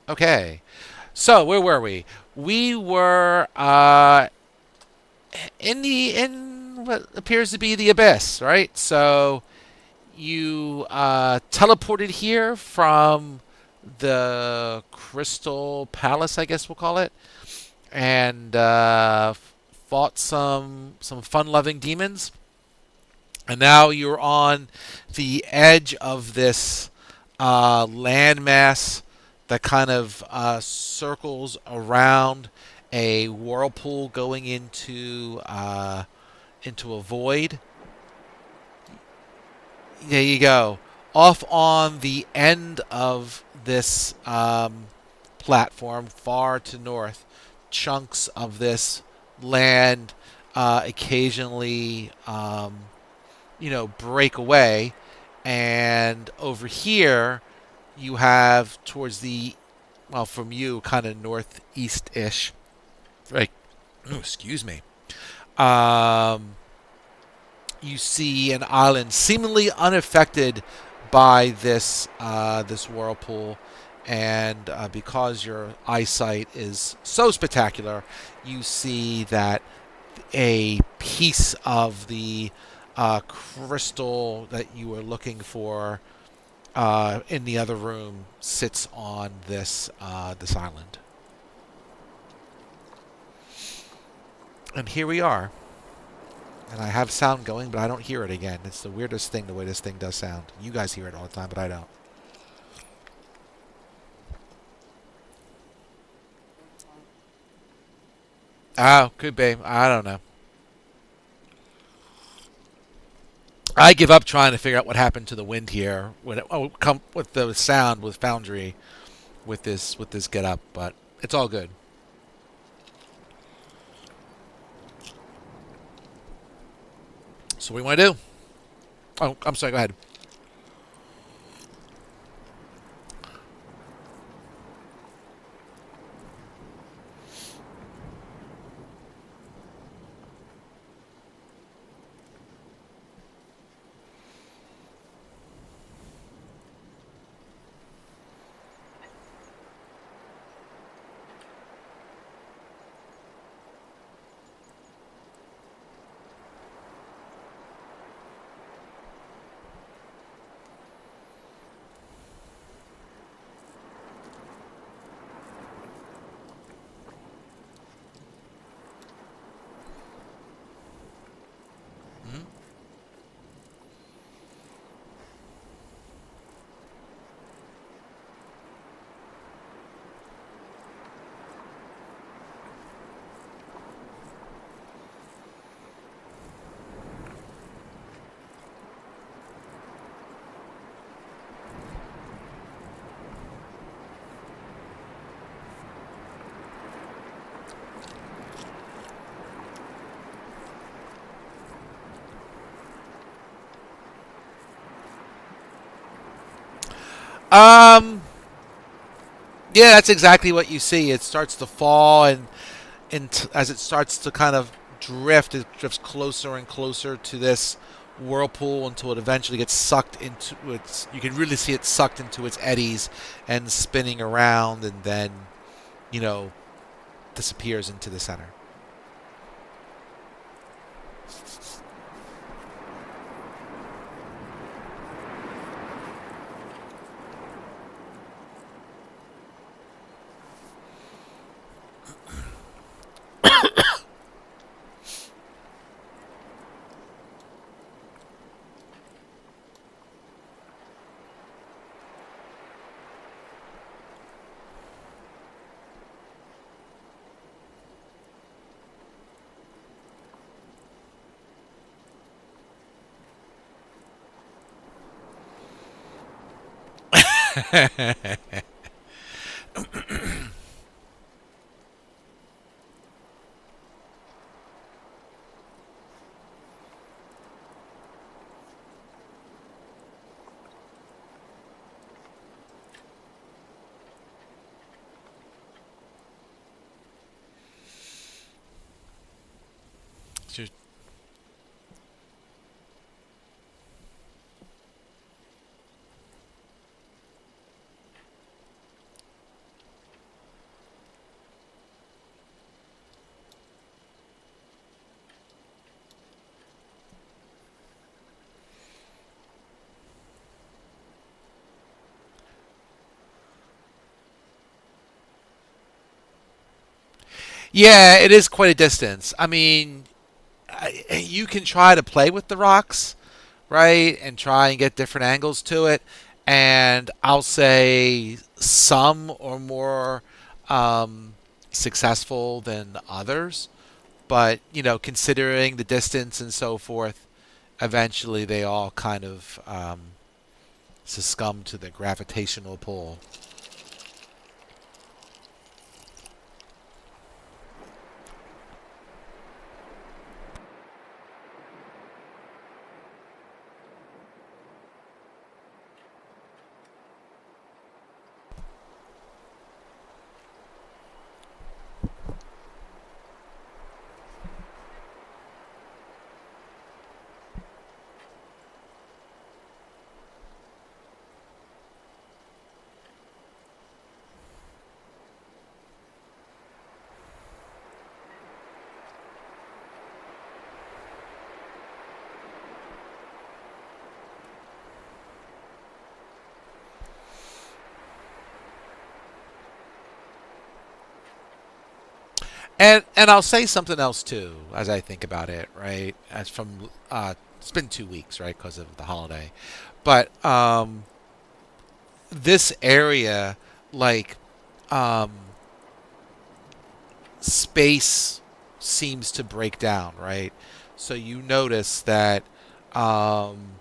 Okay. So where were we? We were in what appears to be the abyss, right? So you teleported here from the Crystal Palace, I guess we'll call it, and fought some fun-loving demons, and now you're on the edge of this landmass that kind of circles around a whirlpool going into a void. There you go. Off on the end of this platform, far to north, chunks of this land occasionally, break away. And over here, you have towards the, well, from you, kind of northeast ish. Right. Oh, excuse me. Um, you see an island seemingly unaffected by this whirlpool, and because your eyesight is so spectacular, you see that a piece of the crystal that you were looking for in the other room sits on this island, and here we are. And I have sound going, but I don't hear it again. It's the weirdest thing, the way this thing does sound. You guys hear it all the time, but I don't. Oh, could be. I don't know. I give up trying to figure out what happened to the wind here when it come with the sound with Foundry with this get up, but it's all good. So what do we want to do? Oh, I'm sorry. Go ahead. Mhm. Um, yeah, that's exactly what you see. It starts to fall, and as it starts to kind of drift, it drifts closer and closer to this whirlpool until it eventually gets sucked into its. You can really see it sucked into its eddies and spinning around, and then you know disappears into the center. Yeah, it is quite a distance. I mean, you can try to play with the rocks, right, and try and get different angles to it. And I'll say some are more um, successful than others. But, considering the distance and so forth, eventually they all kind of succumb to the gravitational pull. And I'll say something else too as I think about it, right? As from it's been 2 weeks, right, because of the holiday, but this area, like, um, space seems to break down, right? So you notice that, um,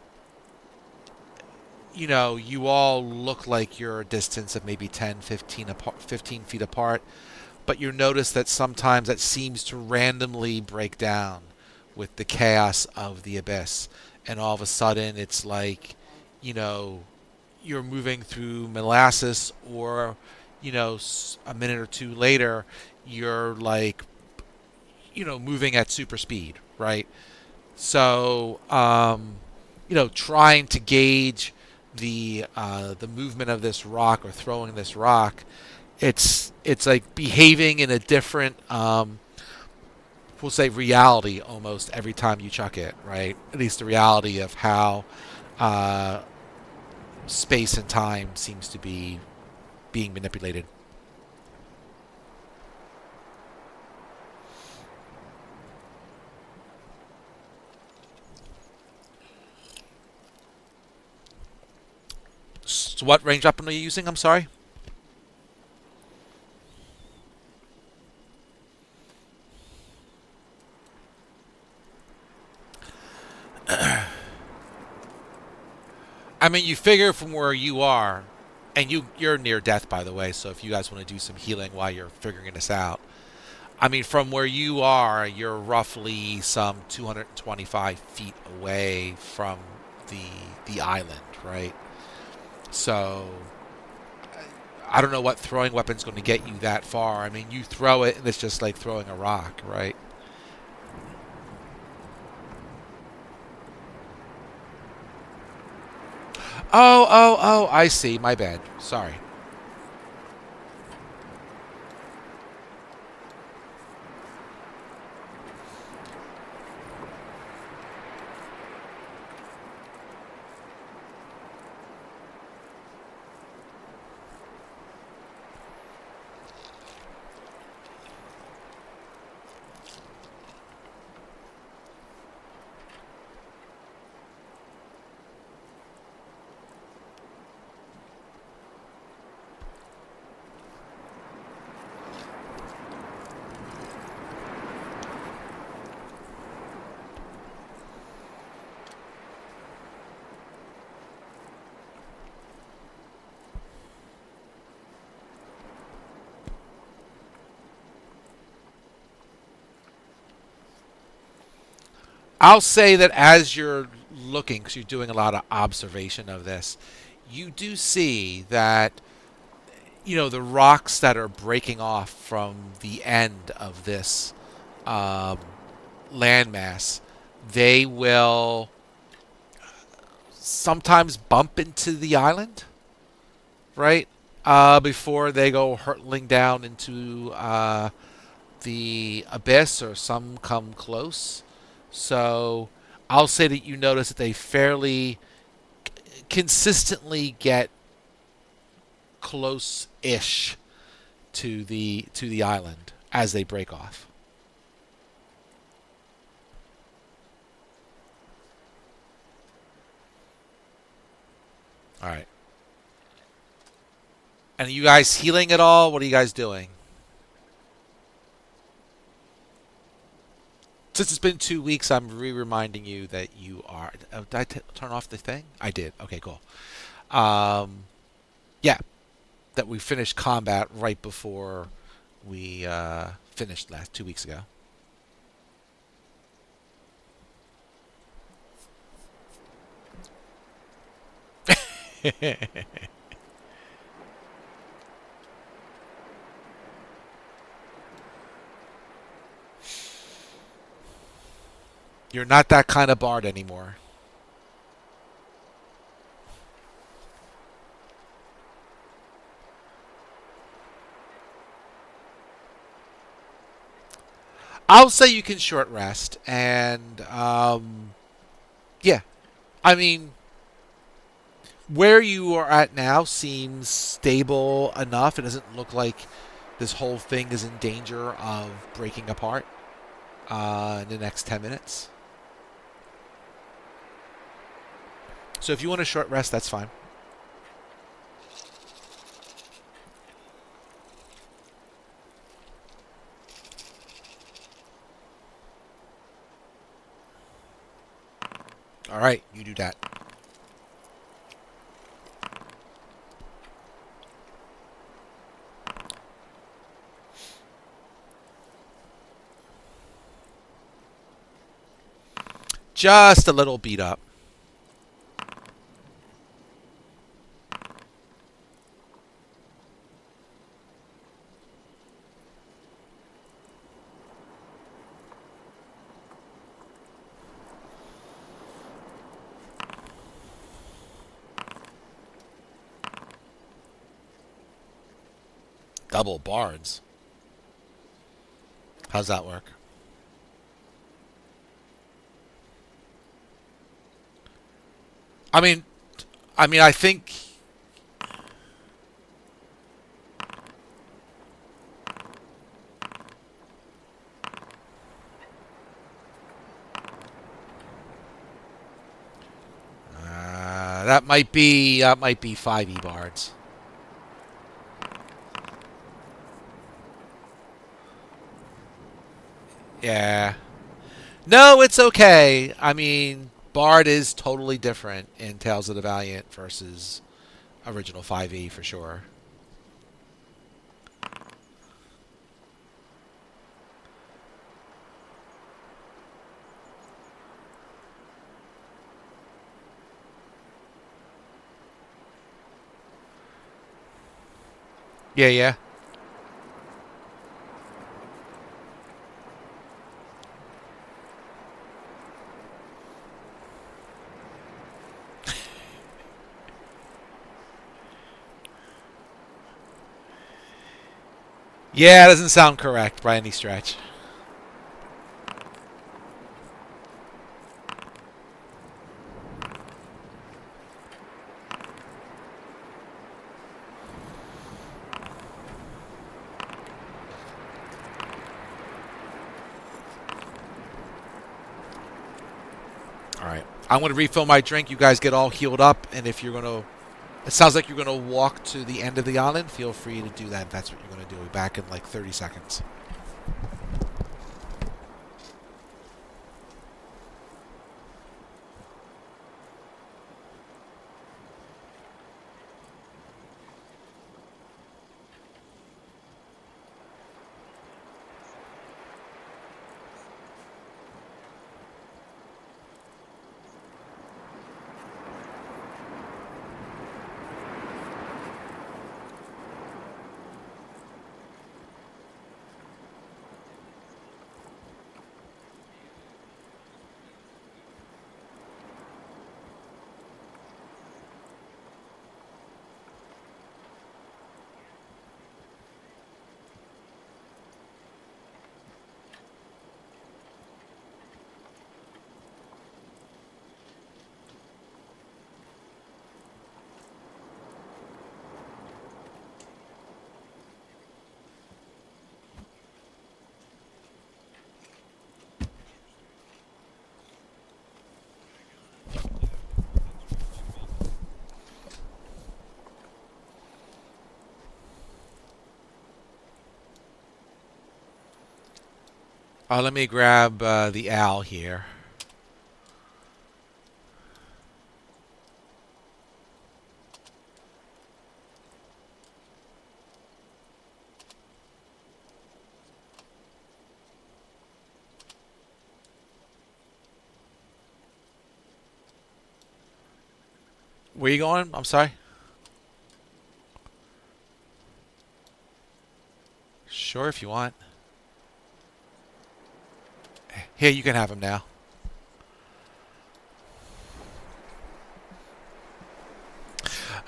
you all look like you're a distance of maybe 10, 15, 15 feet apart, but you notice that sometimes that seems to randomly break down with the chaos of the abyss. And all of a sudden, it's like, you know, you're moving through molasses, or, a minute or two later, you're like, moving at super speed, right? So, trying to gauge the movement of this rock, or throwing this rock, it's like behaving in a different, we'll say, reality almost every time you chuck it, right? At least the reality of how uh, space and time seems to be being manipulated. So what range weapon are you using? I'm sorry. I mean, you figure from where you are, and you're near death, by the way. So if you guys want to do some healing while you're figuring this out, I mean, from where you are, you're roughly some 225 feet away from the the island, right? So I don't know what throwing weapon's going to get you that far. I mean, you throw it, and it's just like throwing a rock, right? Oh, oh, oh! I see. My bad. Sorry. I'll say that as you're looking, because you're doing a lot of observation of this, you do see that, the rocks that are breaking off from the end of this um, landmass, they will sometimes bump into the island, right? Before they go hurtling down into the abyss, or some come close. So I'll say that you notice that they fairly consistently get close-ish to the island. as they break off. All right. And are you guys healing at all? What are you guys doing? Since it's been 2 weeks, I'm reminding you that you are. Did I turn off the thing? I did. Okay, cool. Um, yeah, that we finished combat right before we finished last 2 weeks ago. You're not that kind of bard anymore. I'll say you can short rest, and yeah, I mean, where you are at now seems stable enough. It doesn't look like this whole thing is in danger of breaking apart in the next 10 minutes. So if you want a short rest, that's fine. All right, you do that. Just a little beat up. Double bards. How's that work? I mean, I think that might be 5e bards. Yeah. No, it's okay. I mean, Bard is totally different in Tales of the Valiant versus original 5e for sure. Yeah, yeah. Yeah, it doesn't sound correct by any stretch. All right. I'm going to refill my drink. You guys get all healed up, and if you're going to, it sounds like you're going to walk to the end of the island. Feel free to do that if that's what you're going to do. We'll be back in like 30 seconds. Let me grab the owl here. Where you going? I'm sorry. Sure, if you want. Here, you can have him now.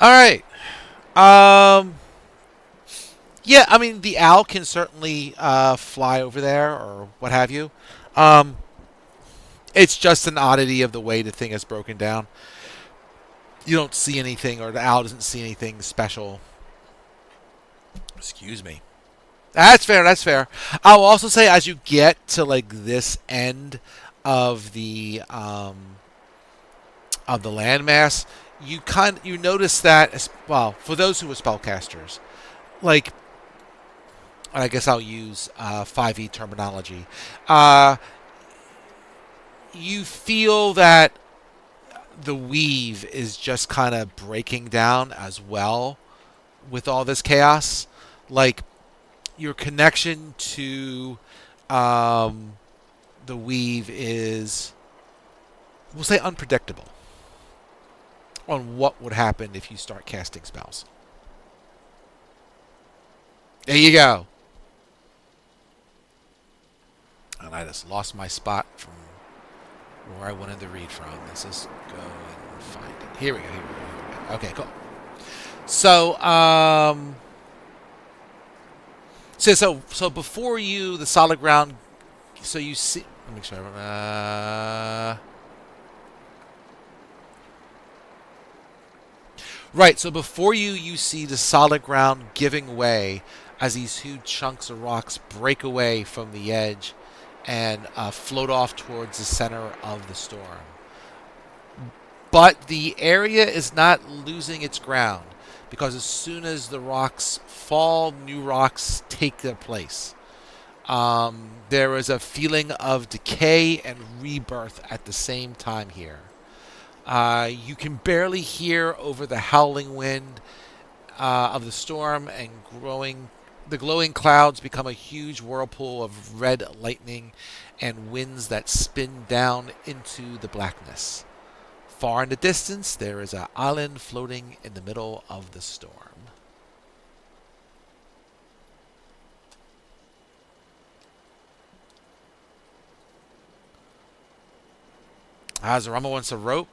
All right. Um. Yeah, I mean the owl can certainly fly over there or what have you. Um. It's just an oddity of the way the thing is broken down. You don't see anything, or the owl doesn't see anything special. Excuse me. That's fair. That's fair. I'll also say as you get to like this end of the landmass, you notice that well for those who are spellcasters, like I guess I'll use 5e terminology. Uh, you feel that the weave is just kind of breaking down as well with all this chaos. Like your connection to um, the weave is, we'll say, unpredictable on what would happen if you start casting spells. There you go. And I just lost my spot from where I wanted to read from. Let's just go and find it. Here we go. Here we go. Here we go. Okay, cool. So, so before you, the solid ground. So you see. Let me make sure. Right. So before you, you see the solid ground giving way as these huge chunks of rocks break away from the edge and float off towards the center of the storm. But the area is not losing its ground because as soon as the rocks fall, new rocks take their place. There is a feeling of decay and rebirth at the same time here. You can barely hear over the howling wind of the storm and growing. The glowing clouds become a huge whirlpool of red lightning and winds that spin down into the blackness. Far in the distance, there is an island floating in the middle of the storm. Zarama wants a rope.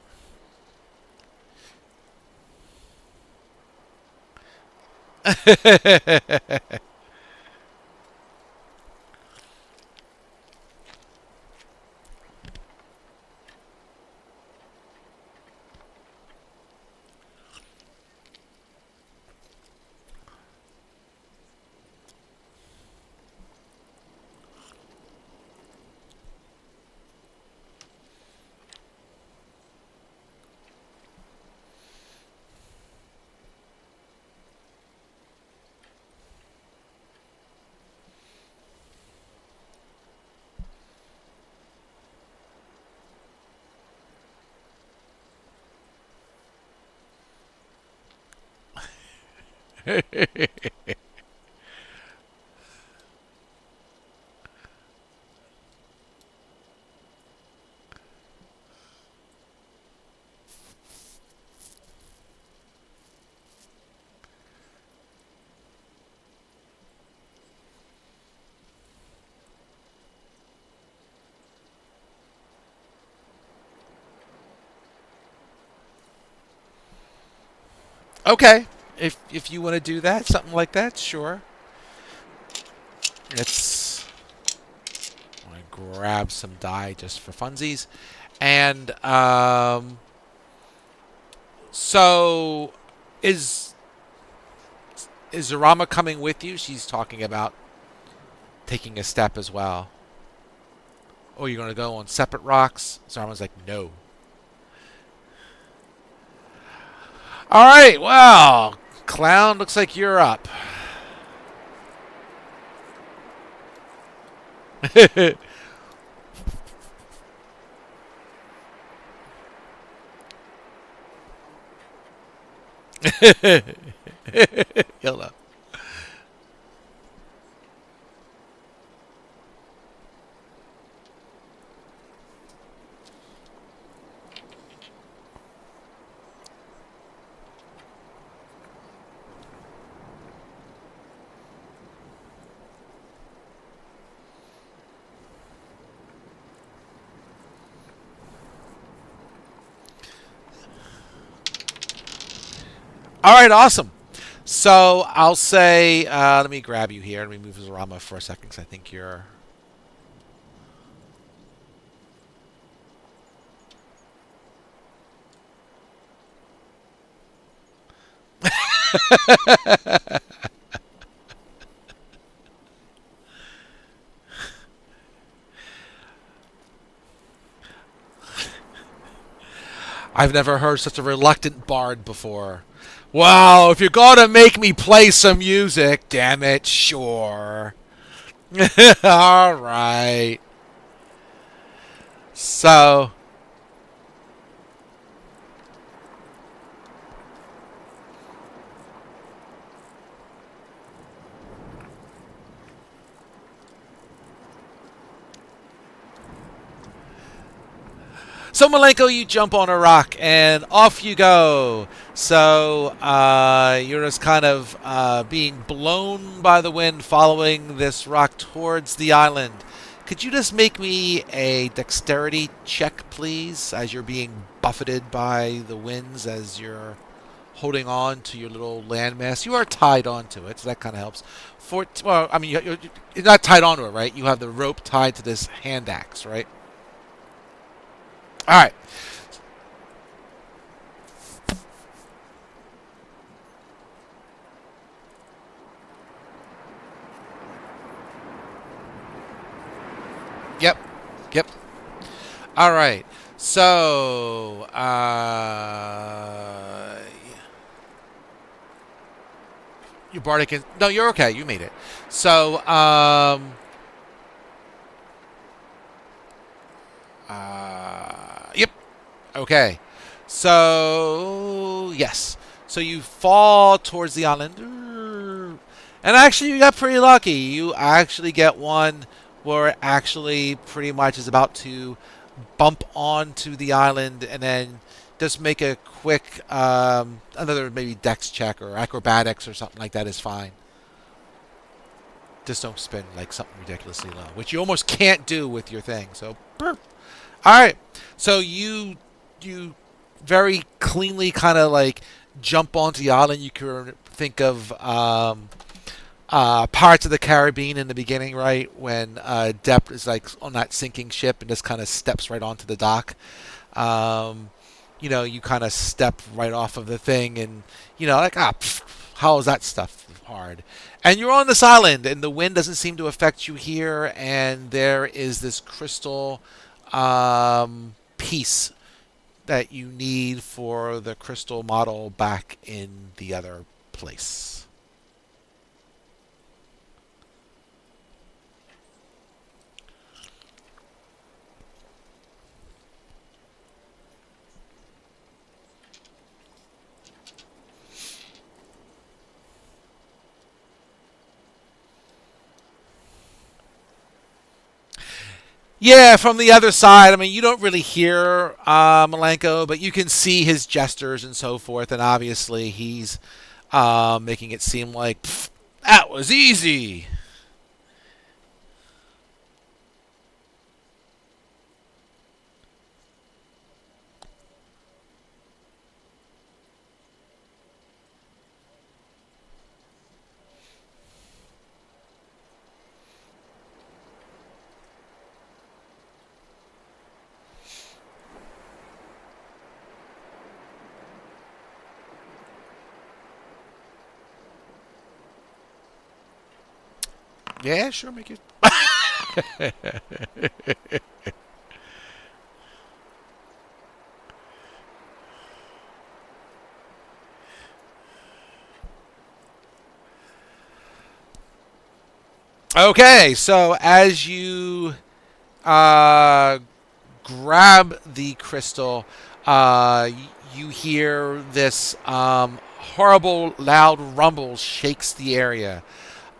Okay, if you want to do that, something like that, sure. Let's I'm gonna grab some dye just for funsies, and so is is Zarama coming with you? She's talking about taking a step as well. Oh, you're gonna go on separate rocks? Zarama's like, no. All right, well, clown, looks like you're up. You'll know. All right, awesome. So I'll say, let me grab you here. Let me move Zarama for a second because I think you're. I've never heard such a reluctant bard before. Wow, if you're gonna make me play some music, damn it, sure. All right. So, so Malenko, you jump on a rock and off you go. So you're just kind of being blown by the wind, following this rock towards the island. Could you just make me a dexterity check, please, as you're being buffeted by the winds, as you're holding on to your little landmass? You are tied onto it, so that kind of helps. Well, I mean, you're not tied onto it, right? You have the rope tied to this hand axe, right? All right. Yep. Yep. All right. So, you bardic. No, you're okay. You made it. So, yep. Okay. So, yes. So you fall towards the island. And actually, you got pretty lucky. You actually get one where it actually pretty much is about to bump onto the island and then just make a quick, another maybe dex check or acrobatics or something like that is fine. Just don't spin like something ridiculously low, which you almost can't do with your thing. So, burp. All right. So you very cleanly kind of like jump onto the island. You can think of Pirates of the Caribbean in the beginning, right when Depp is like on that sinking ship and just kind of steps right onto the dock. Um, you kind of step right off of the thing, and like pff, how is that stuff hard? And you're on this island, and the wind doesn't seem to affect you here, and there is this crystal piece that you need for the crystal model back in the other place. Yeah, from the other side. I mean, you don't really hear Malenko, but you can see his gestures and so forth, and obviously he's making it seem like that was easy. Yeah, sure, make it. Okay, so as you uh, grab the crystal, you hear this horrible, loud rumble shakes the area.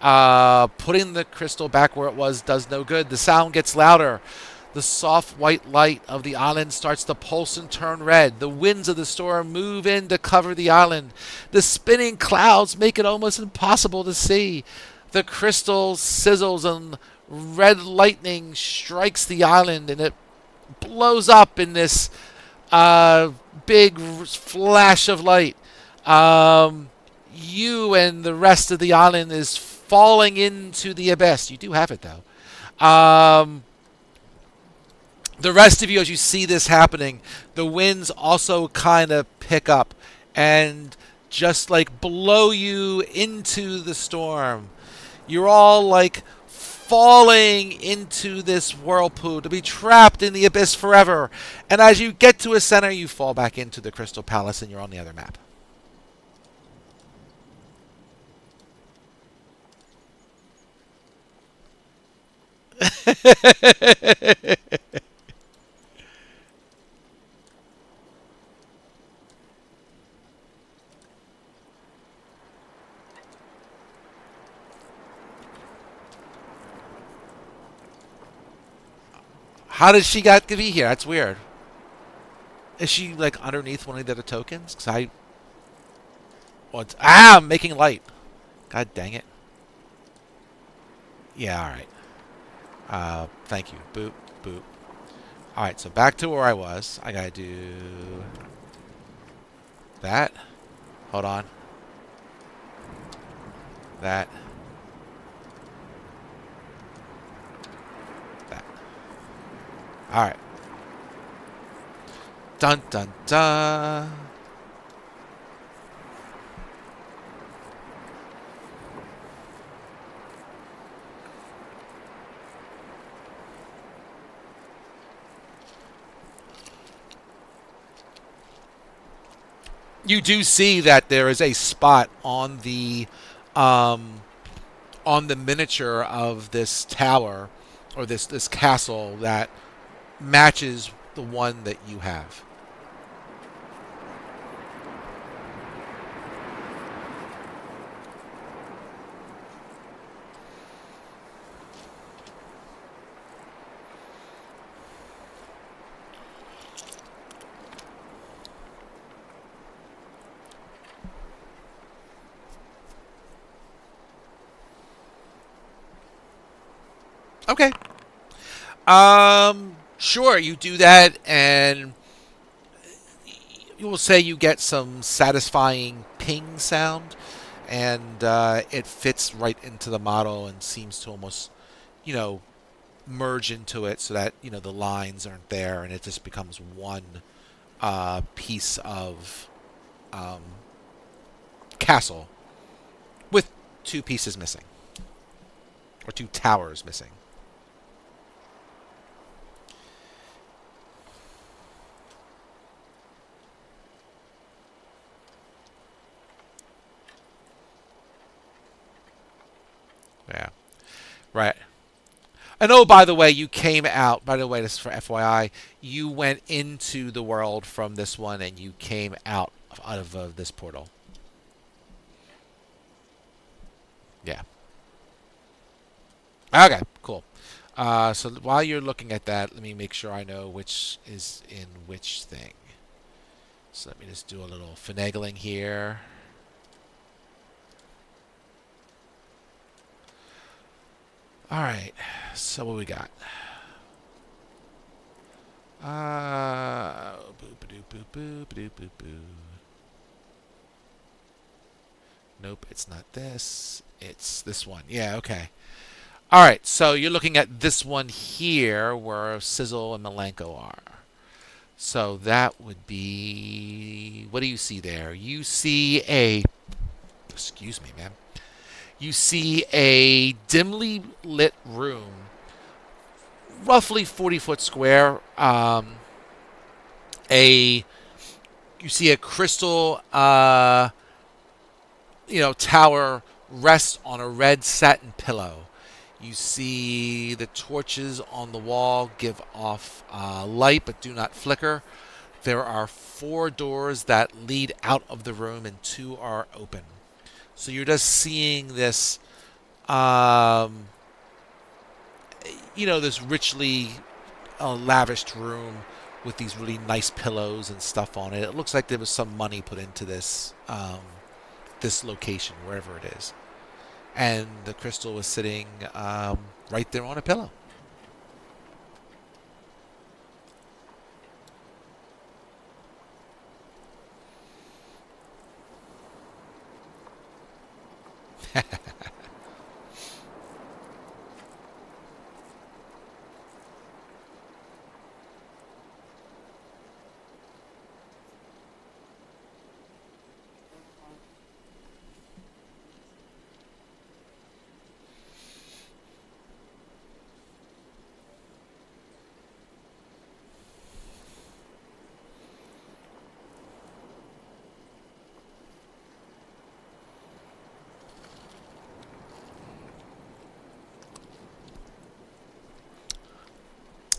Putting the crystal back where it was does no good. The sound gets louder. The soft white light of the island starts to pulse and turn red. The winds of the storm move in to cover the island. The spinning clouds make it almost impossible to see. The crystal sizzles and red lightning strikes the island and it blows up in this big flash of light. You and the rest of the island is falling into the abyss. You do have it though. The rest of you, as you see this happening, the winds also kind of pick up and just like blow you into the storm. You're all like falling into this whirlpool to be trapped in the abyss forever. And as you get to a center, you fall back into the Crystal Palace and you're on the other map. How did she got to be here? That's weird. Is she like underneath one of the other tokens? Cause I, I'm making light. God dang it. Yeah, all right. Thank you. Boop, boop. All right, so back to where I was. I gotta do that. Hold on. That. That. All right. Dun dun dun. You do see that there is a spot um, on the miniature of this tower or this castle that matches the one that you have. Okay. Sure, you do that, and you will say you get some satisfying ping sound, and it fits right into the model and seems to almost, you know, merge into it so that the lines aren't there, and it just becomes one piece of um, castle with two pieces missing or two towers missing. Yeah. Right. And oh, by the way, you came out. By the way, this is for FYI. You went into the world from this one, and you came out of this portal. Yeah. Okay. Cool. So while you're looking at that, let me make sure I know which is in which thing. So let me just do a little finagling here. All right. So what we got? Boop boop boop boop boop boop boop. Nope, it's not this. It's this one. Yeah, okay. All right, so you're looking at this one here where Sizzle and Malenko are. So that would be. What do you see there? You see a. Excuse me, man. You see a dimly lit room, roughly 40-foot square. A You see a crystal, tower rests on a red satin pillow. You see the torches on the wall give off light but do not flicker. There are four doors that lead out of the room, and two are open. So you're just seeing this, um, this richly lavished room with these really nice pillows and stuff on it. It looks like there was some money put into this location, wherever it is. And the crystal was sitting right there on a pillow.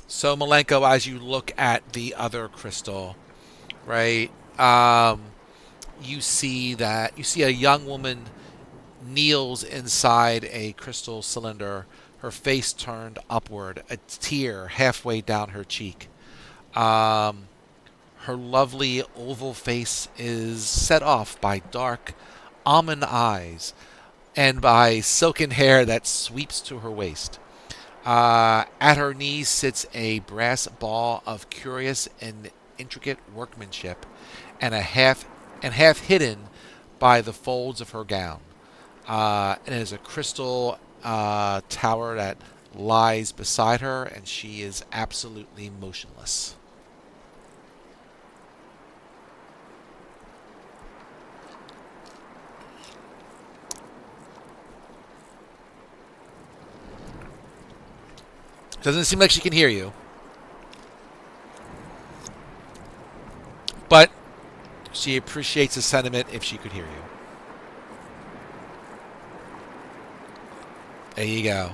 So Malenko, as you look at the other crystal, right? You see a young woman kneels inside a crystal cylinder, her face turned upward, a tear halfway down her cheek. Um, Her lovely oval face is set off by dark almond eyes and by silken hair that sweeps to her waist. At her knees sits a brass ball of curious and intricate workmanship, and half hidden by the folds of her gown. And it is a crystal tower that lies beside her, and she is absolutely motionless. Doesn't seem like she can hear you, but she appreciates the sentiment if she could hear you. There you go.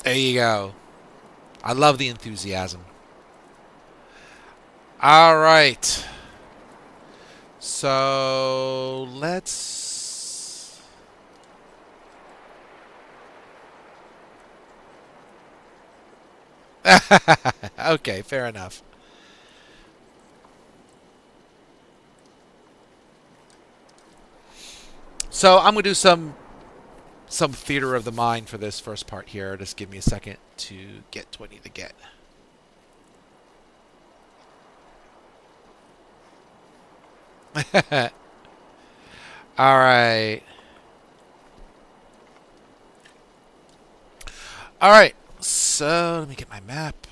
There you go. I love the enthusiasm. All right. So let's. Okay, fair enough. So I'm gonna do some theater of the mind for this first part here. Just give me a second to get to what I need to get. All right. All right. So let me get my map.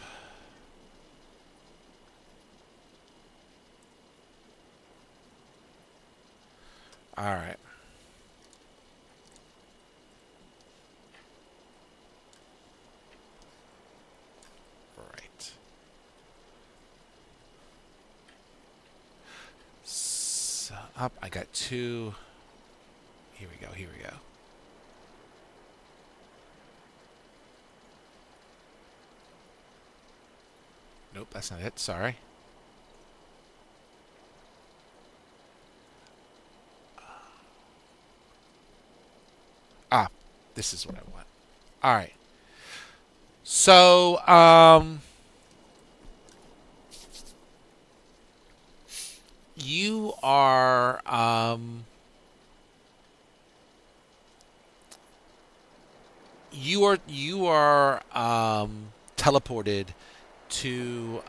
All right. Right. So up. I got two. Here we go. Here we go. Nope, that's not it. Sorry. Ah, this is what I want. All right. So, you are teleported to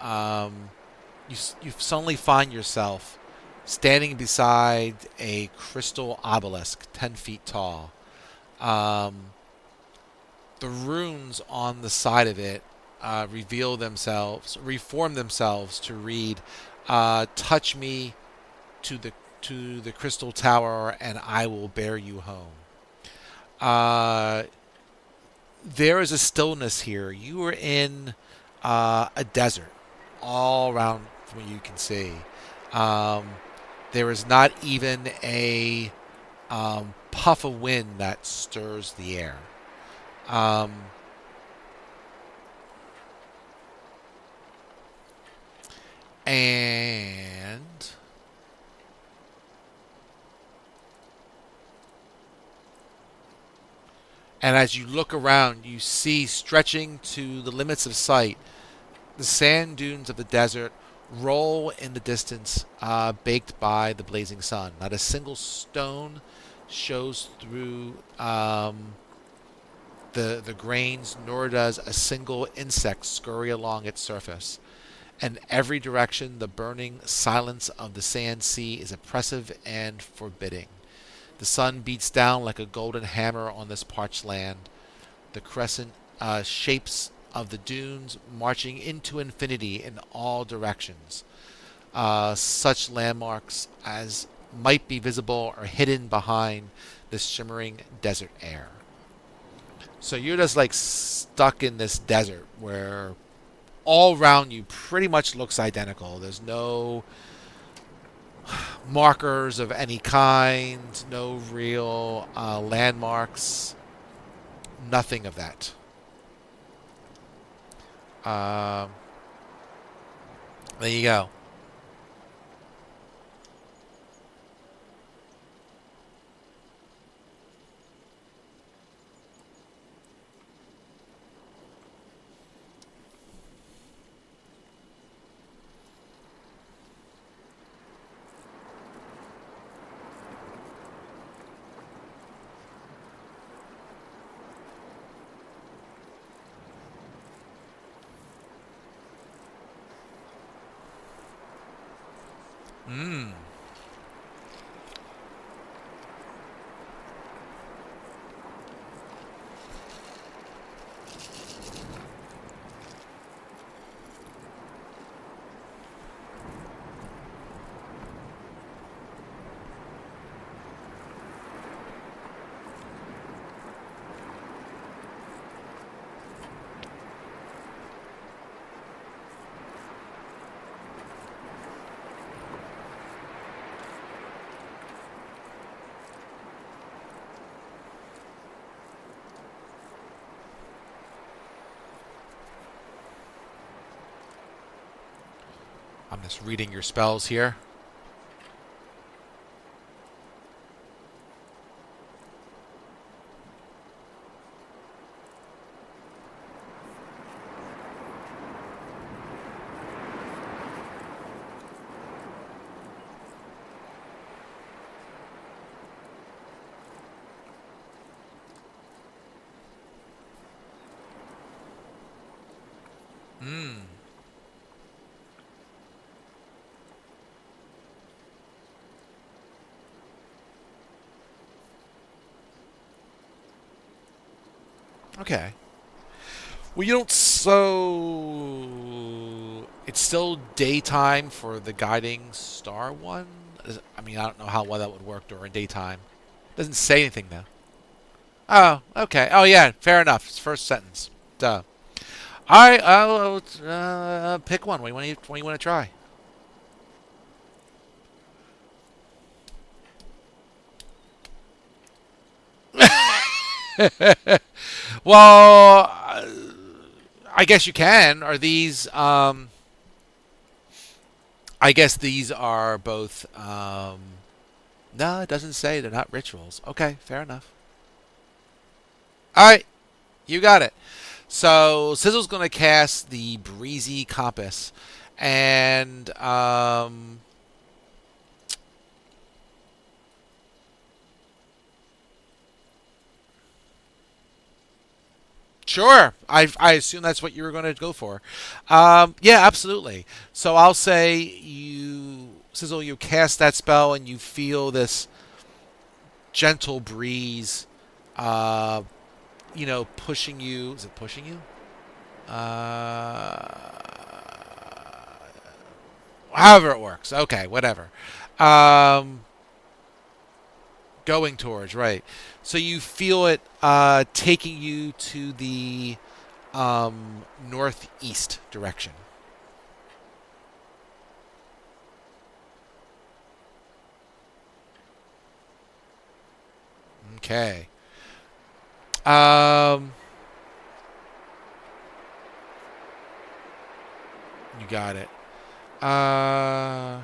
you suddenly find yourself standing beside a crystal obelisk 10 feet tall, um, the runes on the side of it reform themselves to read, "Touch me to the crystal tower, and I will bear you home." Uh, there is a stillness here. You are in a desert, all around from what you can see. Um, there is not even a puff of wind that stirs the air. Um, and and as you look around, you see stretching to the limits of sight the sand dunes of the desert roll in the distance, baked by the blazing sun. Not a single stone shows through the grains, nor does a single insect scurry along its surface. In every direction, the burning silence of the sand sea is oppressive and forbidding. The sun beats down like a golden hammer on this parched land. The crescent shapes of the dunes marching into infinity in all directions. Such landmarks as might be visible are hidden behind the shimmering desert air. So you're just like stuck in this desert where all around you pretty much looks identical. There's no markers of any kind, no real landmarks, nothing of that. Um, there you go. Mm. I'm just reading your spells here. Mm. Okay. Well, you don't. So it's still daytime for the guiding star one. I mean, I don't know how well that would work during daytime. Doesn't say anything though. Oh, okay. Oh yeah, fair enough. It's first sentence. Duh. All right. Pick one. What do you want to try? Well, I guess you can. Are these? I guess these are both. No, it doesn't say they're not rituals. Okay, fair enough. All right, you got it. So Sizzle's going to cast the breezy compass, and sure, I assume that's what you were going to go for. Yeah, absolutely. So I'll say you Sizzle, you cast that spell, and you feel this gentle breeze uh, pushing you. Is it pushing you? However it works. Okay, whatever. Um, Going towards, right. So you feel it taking you to the northeast direction. Okay. Um, you got it. Uh,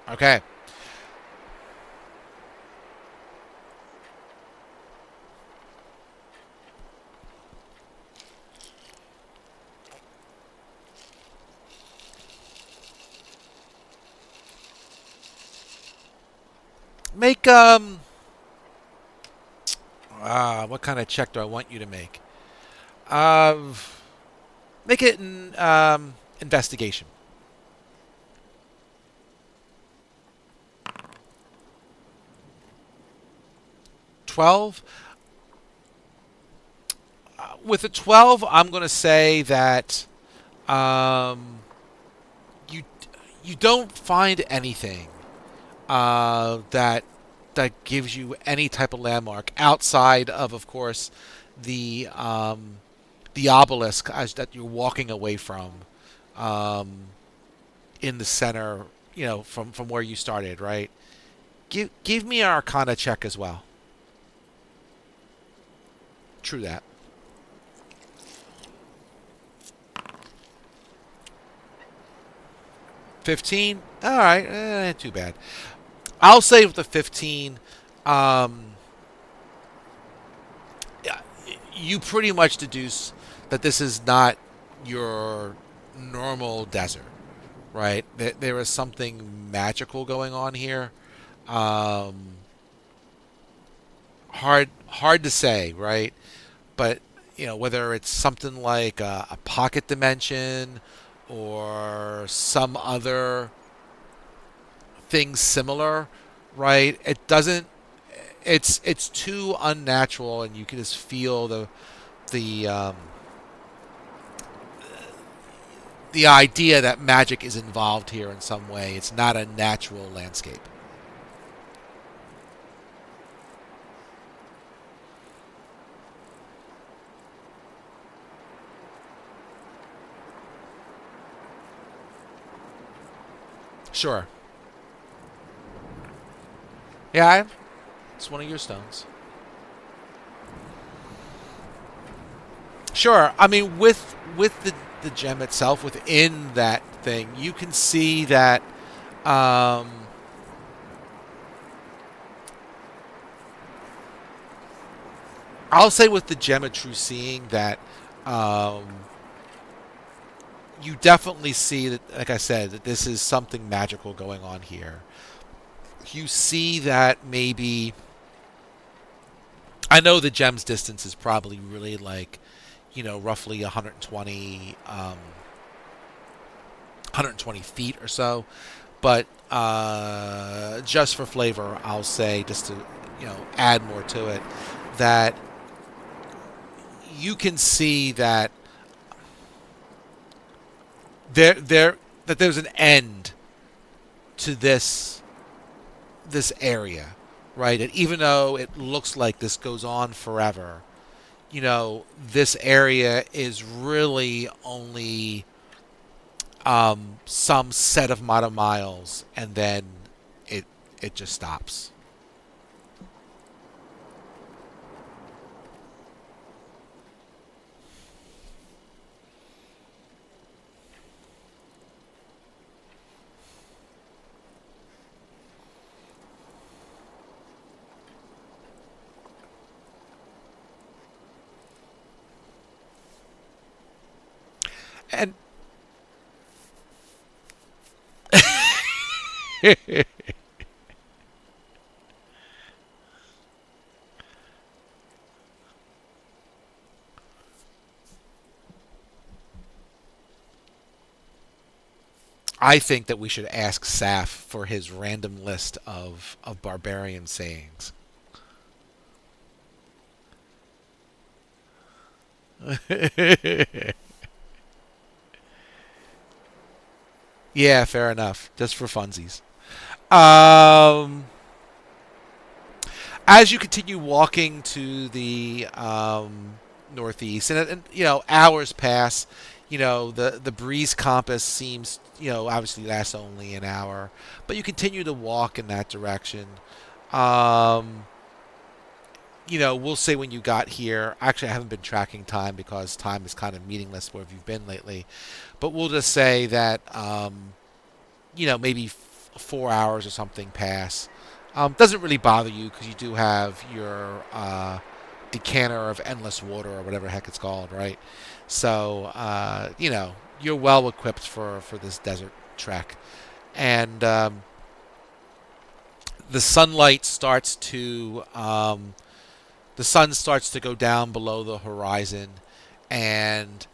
okay. Make what kind of check do I want you to make? Um, Make it an investigation. 12. With a 12, I'm going to say that um, you you don't find anything that gives you any type of landmark outside of course, the obelisk that you're walking away from, um, in the center. From where you started, right? Give me an Arcana check as well. True that. 15. All right, too bad. I'll say with the 15, um, yeah, you pretty much deduce that this is not your normal desert, right? There is something magical going on here. Um, hard to say, right? But whether it's something like a pocket dimension or some other thing similar, right? It doesn't. It's too unnatural, and you can just feel the the idea that magic is involved here in some way. It's not a natural landscape. Sure. Yeah, it's one of your stones. Sure. I mean, with the gem itself within that thing, you can see that. Um, I'll say with the gem of true seeing that, um, you definitely see that. Like I said, that this is something magical going on here. You see that maybe. I know the gem's distance is probably really like, roughly 120 feet or so. But just for flavor, I'll say, just to add more to it, that you can see that there that there's an end to this area, right? And even though it looks like this goes on forever, this area is really only some set of amount of miles, and then it it just stops. And I think that we should ask Saf for his random list of barbarian sayings. Yeah, fair enough. Just for funsies. Um, as you continue walking to the northeast, and hours pass. The breeze compass seems obviously lasts only an hour, but you continue to walk in that direction. Um, we'll say when you got here. Actually, I haven't been tracking time because time is kind of meaningless where you've been lately. But we'll just say that maybe 4 hours or something pass. Doesn't really bother you because you do have your decanter of endless water or whatever the heck it's called, right? So you're well equipped for this desert trek, and the sunlight starts to the sun starts to go down below the horizon, and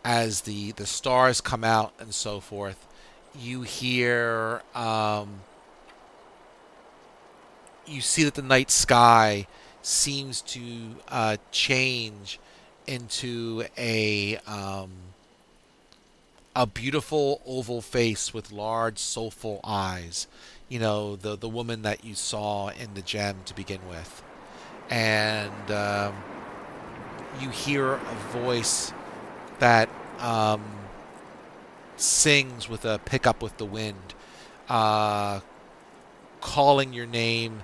as the stars come out and so forth, you hear you see that the night sky seems to change into a beautiful oval face with large soulful eyes. The woman that you saw in the gem to begin with, and you hear a voice that um, sings with a pickup with the wind, uh, calling your name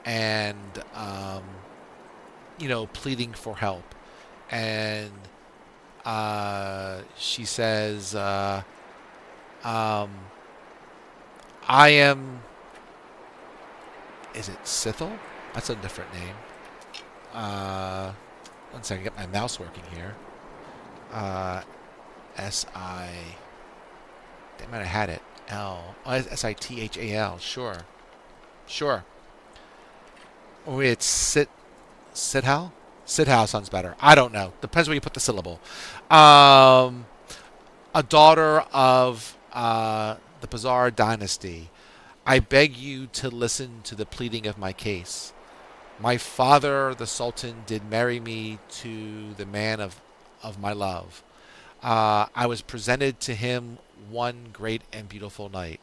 and pleading for help. And she says, um, "I am." Is it Sithel? That's a different name. Uh, One second, get my mouse working here. S-I. They might have had it. L. Oh, Sithal. Sure. Sure. Oh, wait, it's Sithal? Sithal sounds better. I don't know. Depends where you put the syllable. Um, a daughter of the Bizarre Dynasty. I beg you to listen to the pleading of my case. My father, the Sultan, did marry me to the man of my love. I was presented to him one great and beautiful night.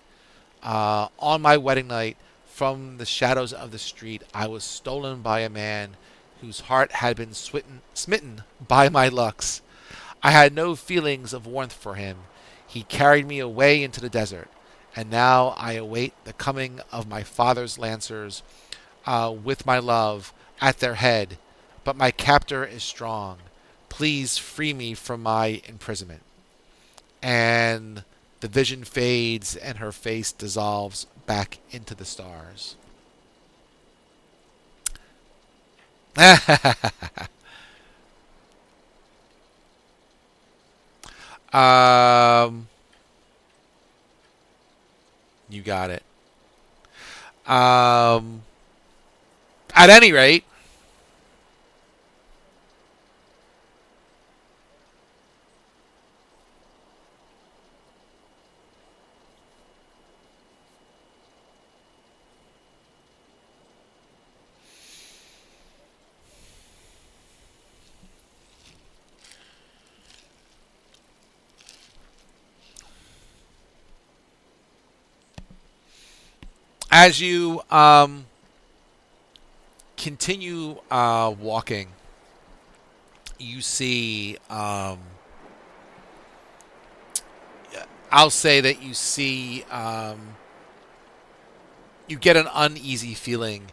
On my wedding night, from the shadows of the street, I was stolen by a man whose heart had been smitten by my looks. I had no feelings of warmth for him. He carried me away into the desert, and now I await the coming of my father's lancers with my love at their head. But my captor is strong. Please free me from my imprisonment. And the vision fades and her face dissolves back into the stars. um, you got it. Um, at any rate, as you continue walking, you see. I'll say that you see. You get an uneasy feeling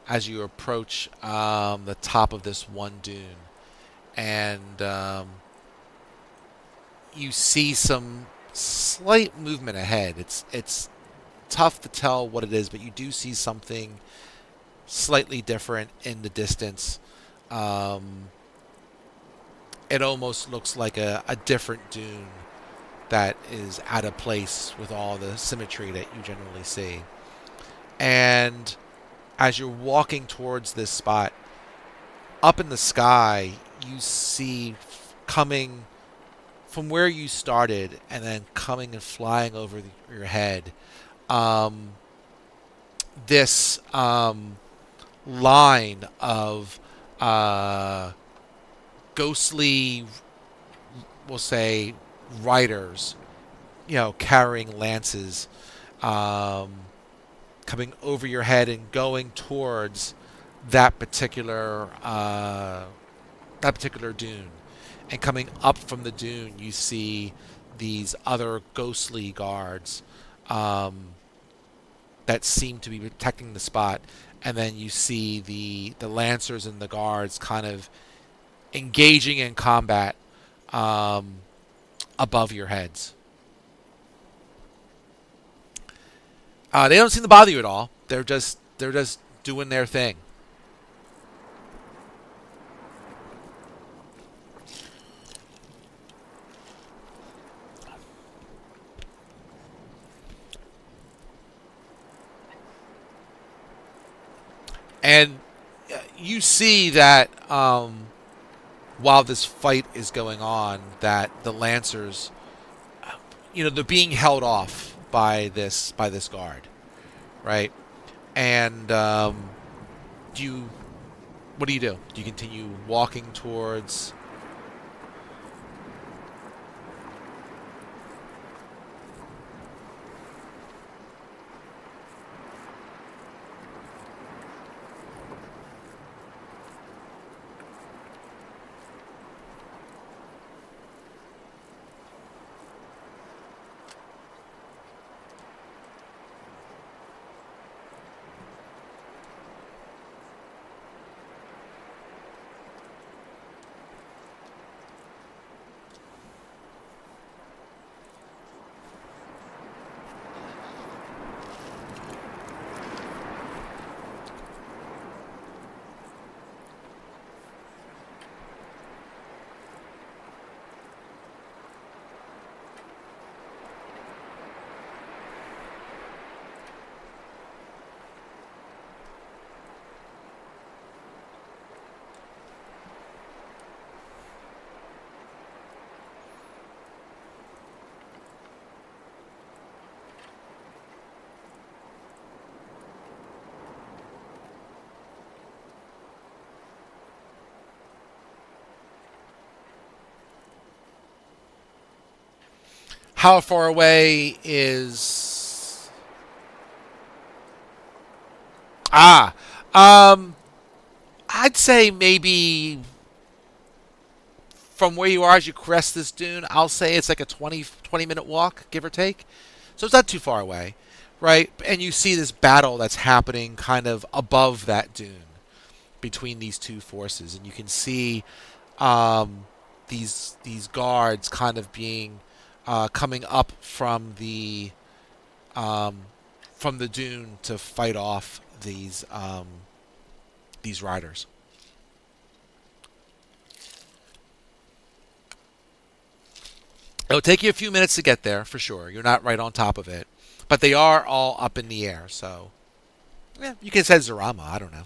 as you approach the top of this one dune, and you see some slight movement ahead. It's tough to tell what it is, but you do see something slightly different in the distance. Um, it almost looks like a different dune that is out of place with all the symmetry that you generally see. And as you're walking towards this spot, up in the sky, you see coming from where you started and then coming and flying over your head um, this line of uh, ghostly we'll say, riders, carrying lances, um, coming over your head and going towards that particular dune. And coming up from the dune, you see these other ghostly guards um, that seem to be protecting the spot. And then you see the lancers and the guards kind of engaging in combat um, above your heads. They don't seem to bother you at all. They're just doing their thing. And you see that while this fight is going on, that the lancers, they're being held off by this guard, right? And do you what do you do? Do you continue walking towards? How far away is? Ah, um, I'd say maybe from where you are as you crest this dune. I'll say it's like a 20 minute walk, give or take. So it's not too far away, right? And you see this battle that's happening kind of above that dune between these two forces, and you can see um, these guards kind of being coming up um, from the dune to fight off these riders. It'll take you a few minutes to get there for sure. You're not right on top of it, but they are all up in the air. So yeah, you can say Zarama. I don't know.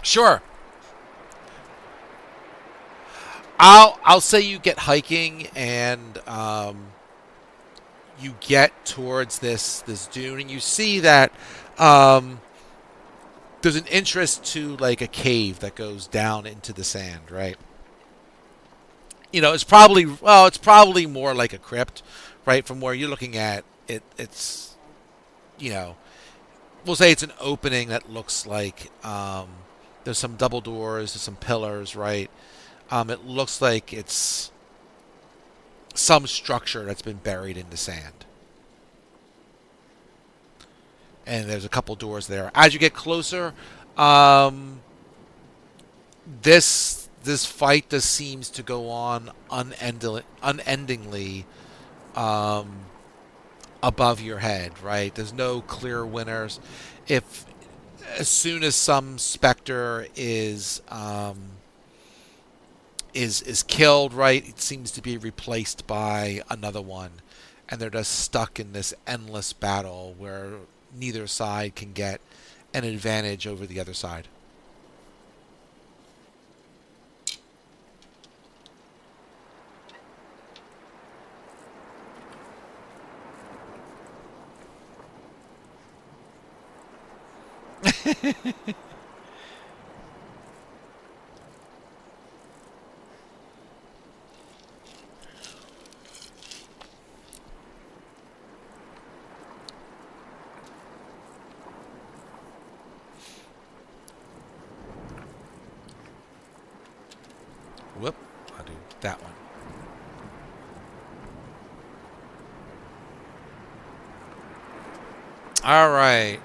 Sure. I'll say you get hiking and you get towards this dune and you see that um, there's an entrance to like a cave that goes down into the sand, right? it's probably more like a crypt, right? From where you're looking at it, it's you know, we'll say it's an opening that looks like there's some double doors, there's some pillars, right? It looks like it's some structure that's been buried in the sand. And there's a couple doors there. As you get closer, um, this fight just seems to go on unendingly um, above your head. Right? There's no clear winners. If as soon as some specter is killed, right, it seems to be replaced by another one, and they're just stuck in this endless battle where neither side can get an advantage over the other side. Whoop! I'll do that one. All right.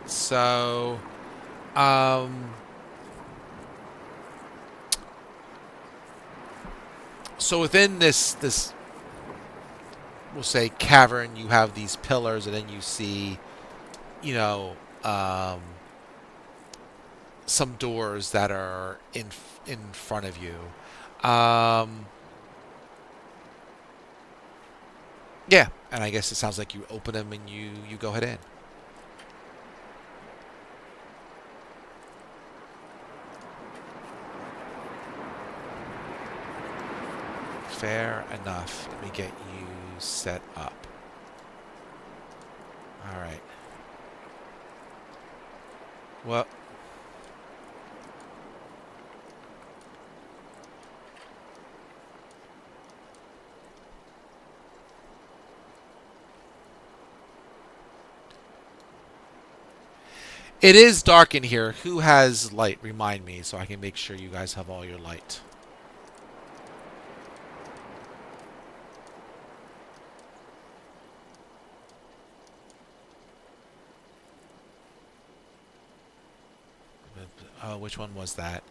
Um, so within this we'll say cavern, you have these pillars, and then you see you know um, some doors that are in front of you. Um, yeah, and I guess it sounds like you open them and you go ahead in. Fair enough. Let me get you set up. All right. Well, it is dark in here. Who has light? Remind me so I can make sure you guys have all your light. Which one was that?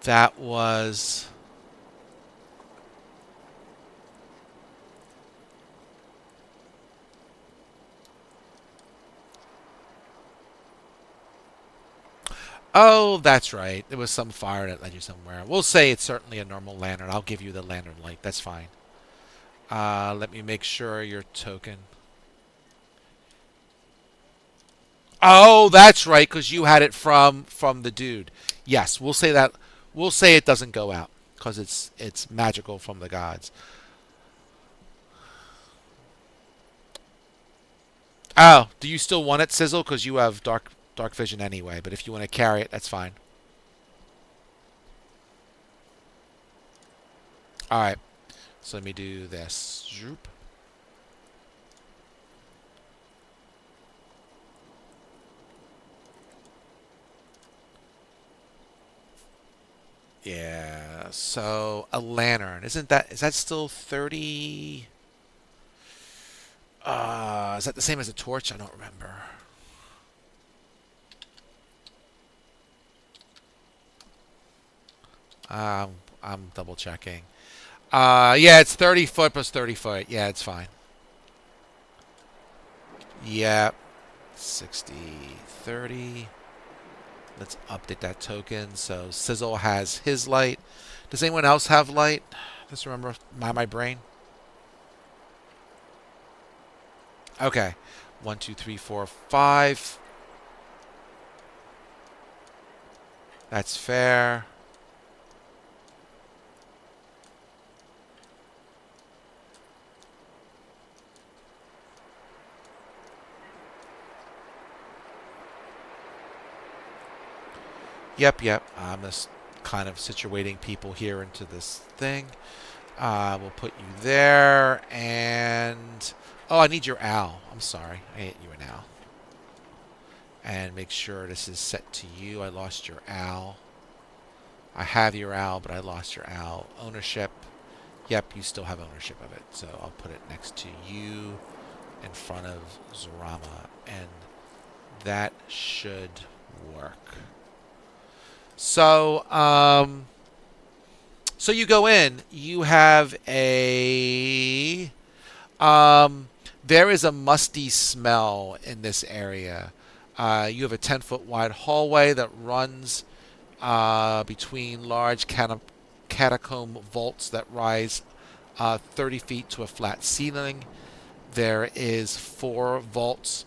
That was. Oh, that's right. There was some fire that led you somewhere. We'll say it's certainly a normal lantern. I'll give you the lantern light. That's fine. Let me make sure your token. Oh, that's right, because you had it from the dude. Yes, we'll say that. We'll say it doesn't go out because it's magical from the gods. Oh, do you still want it, Sizzle? Because you have dark vision anyway. But if you want to carry it, that's fine. All right. So let me do this. Zoop. Yeah. So a lantern. Is that still 30? Is that the same as a torch? I don't remember. I'm double checking. Yeah, it's 30 foot plus 30 foot. Yeah, it's fine. Yeah, 60, 30. Let's update that token. So Sizzle has his light. Does anyone else have light? Just remember my brain. Okay. One, two, three, four, five. That's fair. Yep, yep. I'm just kind of situating people here into this thing. We'll put you there, and oh, I need your owl. I'm sorry, I hit you an owl. And make sure this is set to you. I lost your owl. I have your owl, but I lost your owl. Ownership. Yep, you still have ownership of it. So I'll put it next to you in front of Zorama, and that should work. So, so you go in. You have a there is a musty smell in this area. You have a 10-foot wide hallway that runs between large catacomb vaults that rise 30 feet to a flat ceiling. There is 4 vaults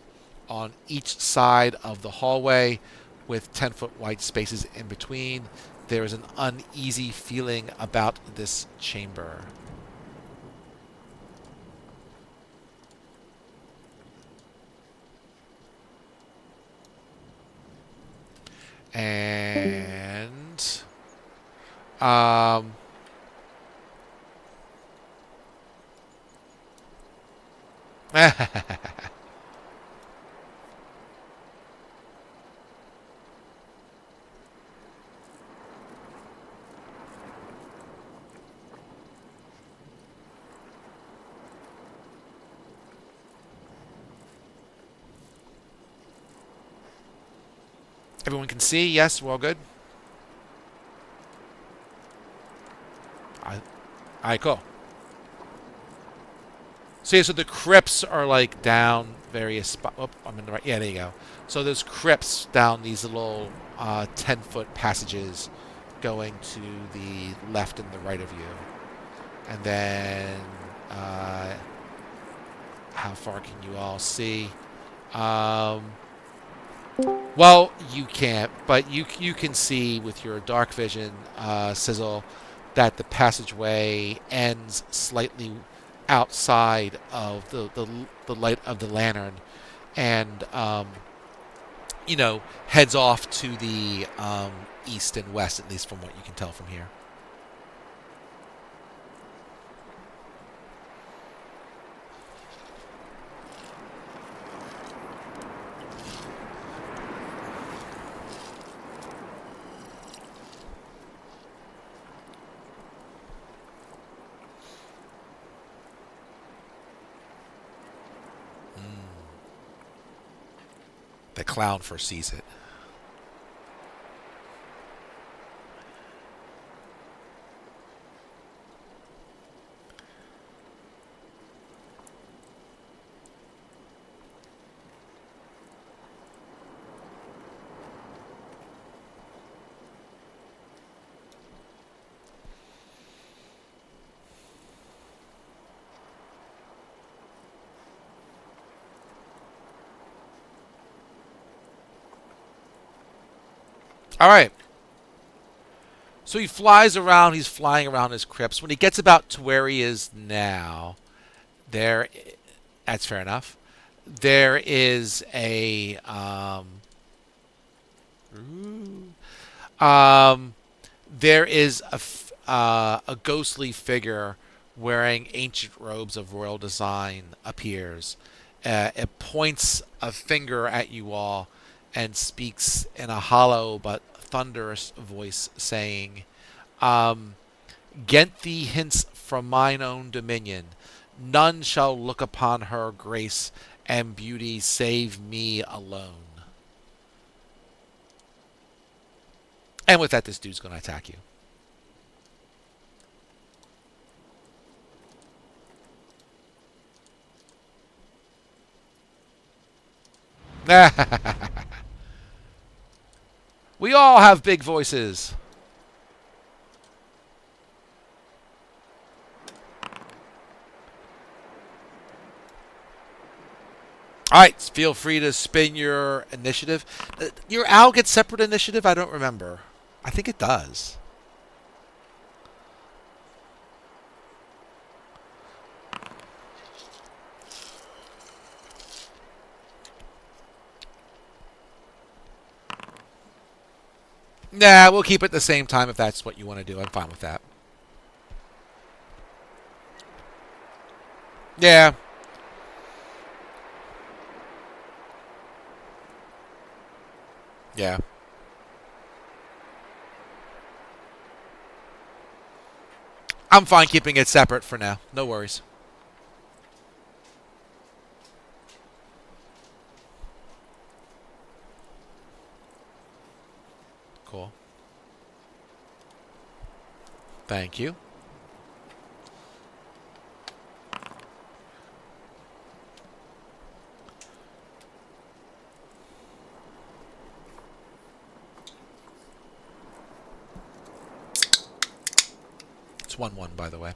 on each side of the hallway with 10-foot wide spaces in between. There is an uneasy feeling about this chamber. And um, everyone can see. Yes, we're all good. All right, cool. So yeah, so the crypts are like down various spots. Oh, I'm in the right. Yeah, there you go. So there's crypts down these little 10-foot passages going to the left and the right of you. And then how far can you all see? Um, well, you can't, but you can see with your dark vision, Sizzle, that the passageway ends slightly outside of the light of the lantern, and heads off to the east and west, at least from what you can tell from here. The clown foresees it. All right. So he flies around. He's flying around his crypts. When he gets about to where he is now, there, that's fair enough. There is um, there is a ghostly figure wearing ancient robes of royal design appears. It points a finger at you all and speaks in a hollow but thunderous voice, saying, um, "Get thee hence from mine own dominion. None shall look upon her grace and beauty save me alone." And with that, this dude's going to attack you. We all have big voices. All right, feel free to spin your initiative. Your owl gets separate initiative? I don't remember. I think it does. Nah, we'll keep it the same time if that's what you want to do. I'm fine with that. Yeah. Yeah. I'm fine keeping it separate for now. No worries. Cool. Thank you. It's 1-1, by the way.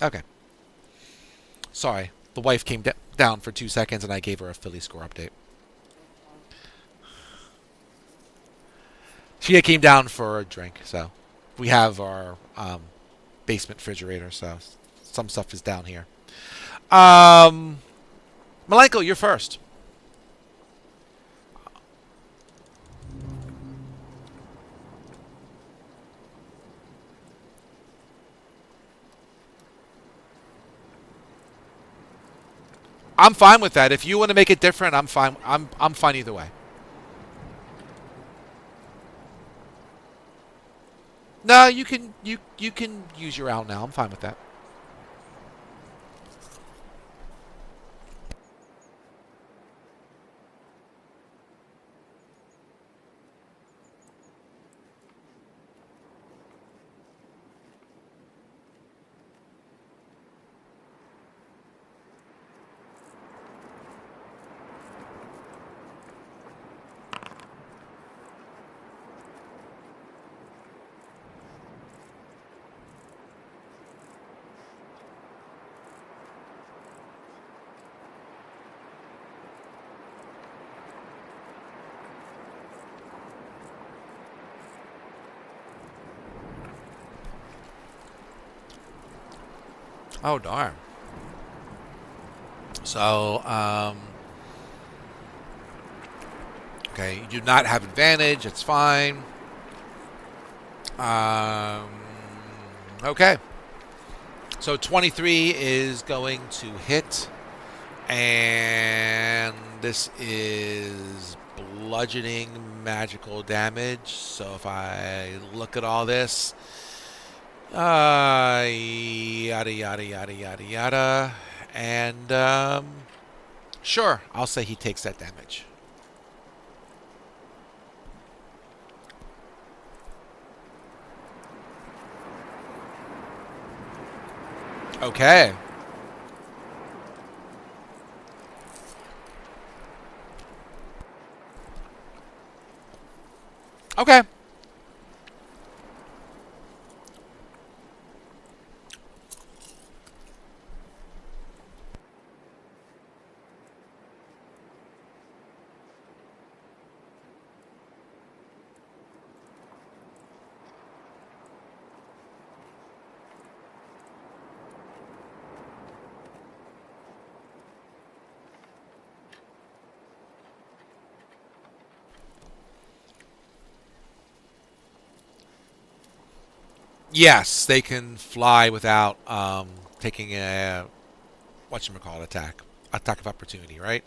Okay. Sorry. The wife came down for 2 seconds and I gave her a Philly score update. She came down for a drink, so we have our basement refrigerator, so some stuff is down here. Um, Malenko, you're first. I'm fine with that. If you want to make it different, I'm fine. I'm fine either way. No, you can use your owl now. I'm fine with that. Oh darn. So okay, you do not have advantage. It's fine. Um, okay. So 23 is going to hit, and this is bludgeoning magical damage. So if I look at all this, yada yada yada yada yada, and sure, I'll say he takes that damage. Okay. Okay. Yes, they can fly without taking a whatchamacallit attack of opportunity, right?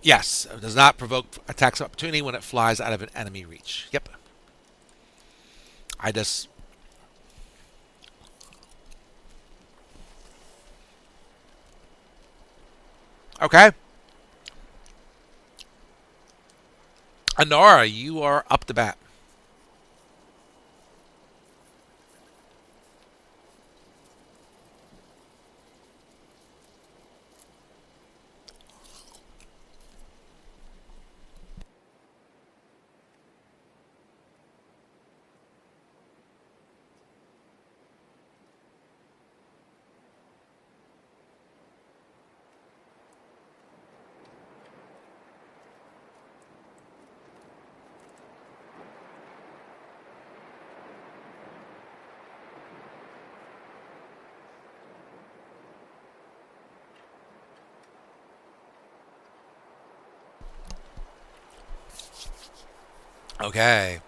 Yes, it does not provoke attacks of opportunity when it flies out of an enemy reach. Yep. I just okay. Anora, you are up to bat. Okay.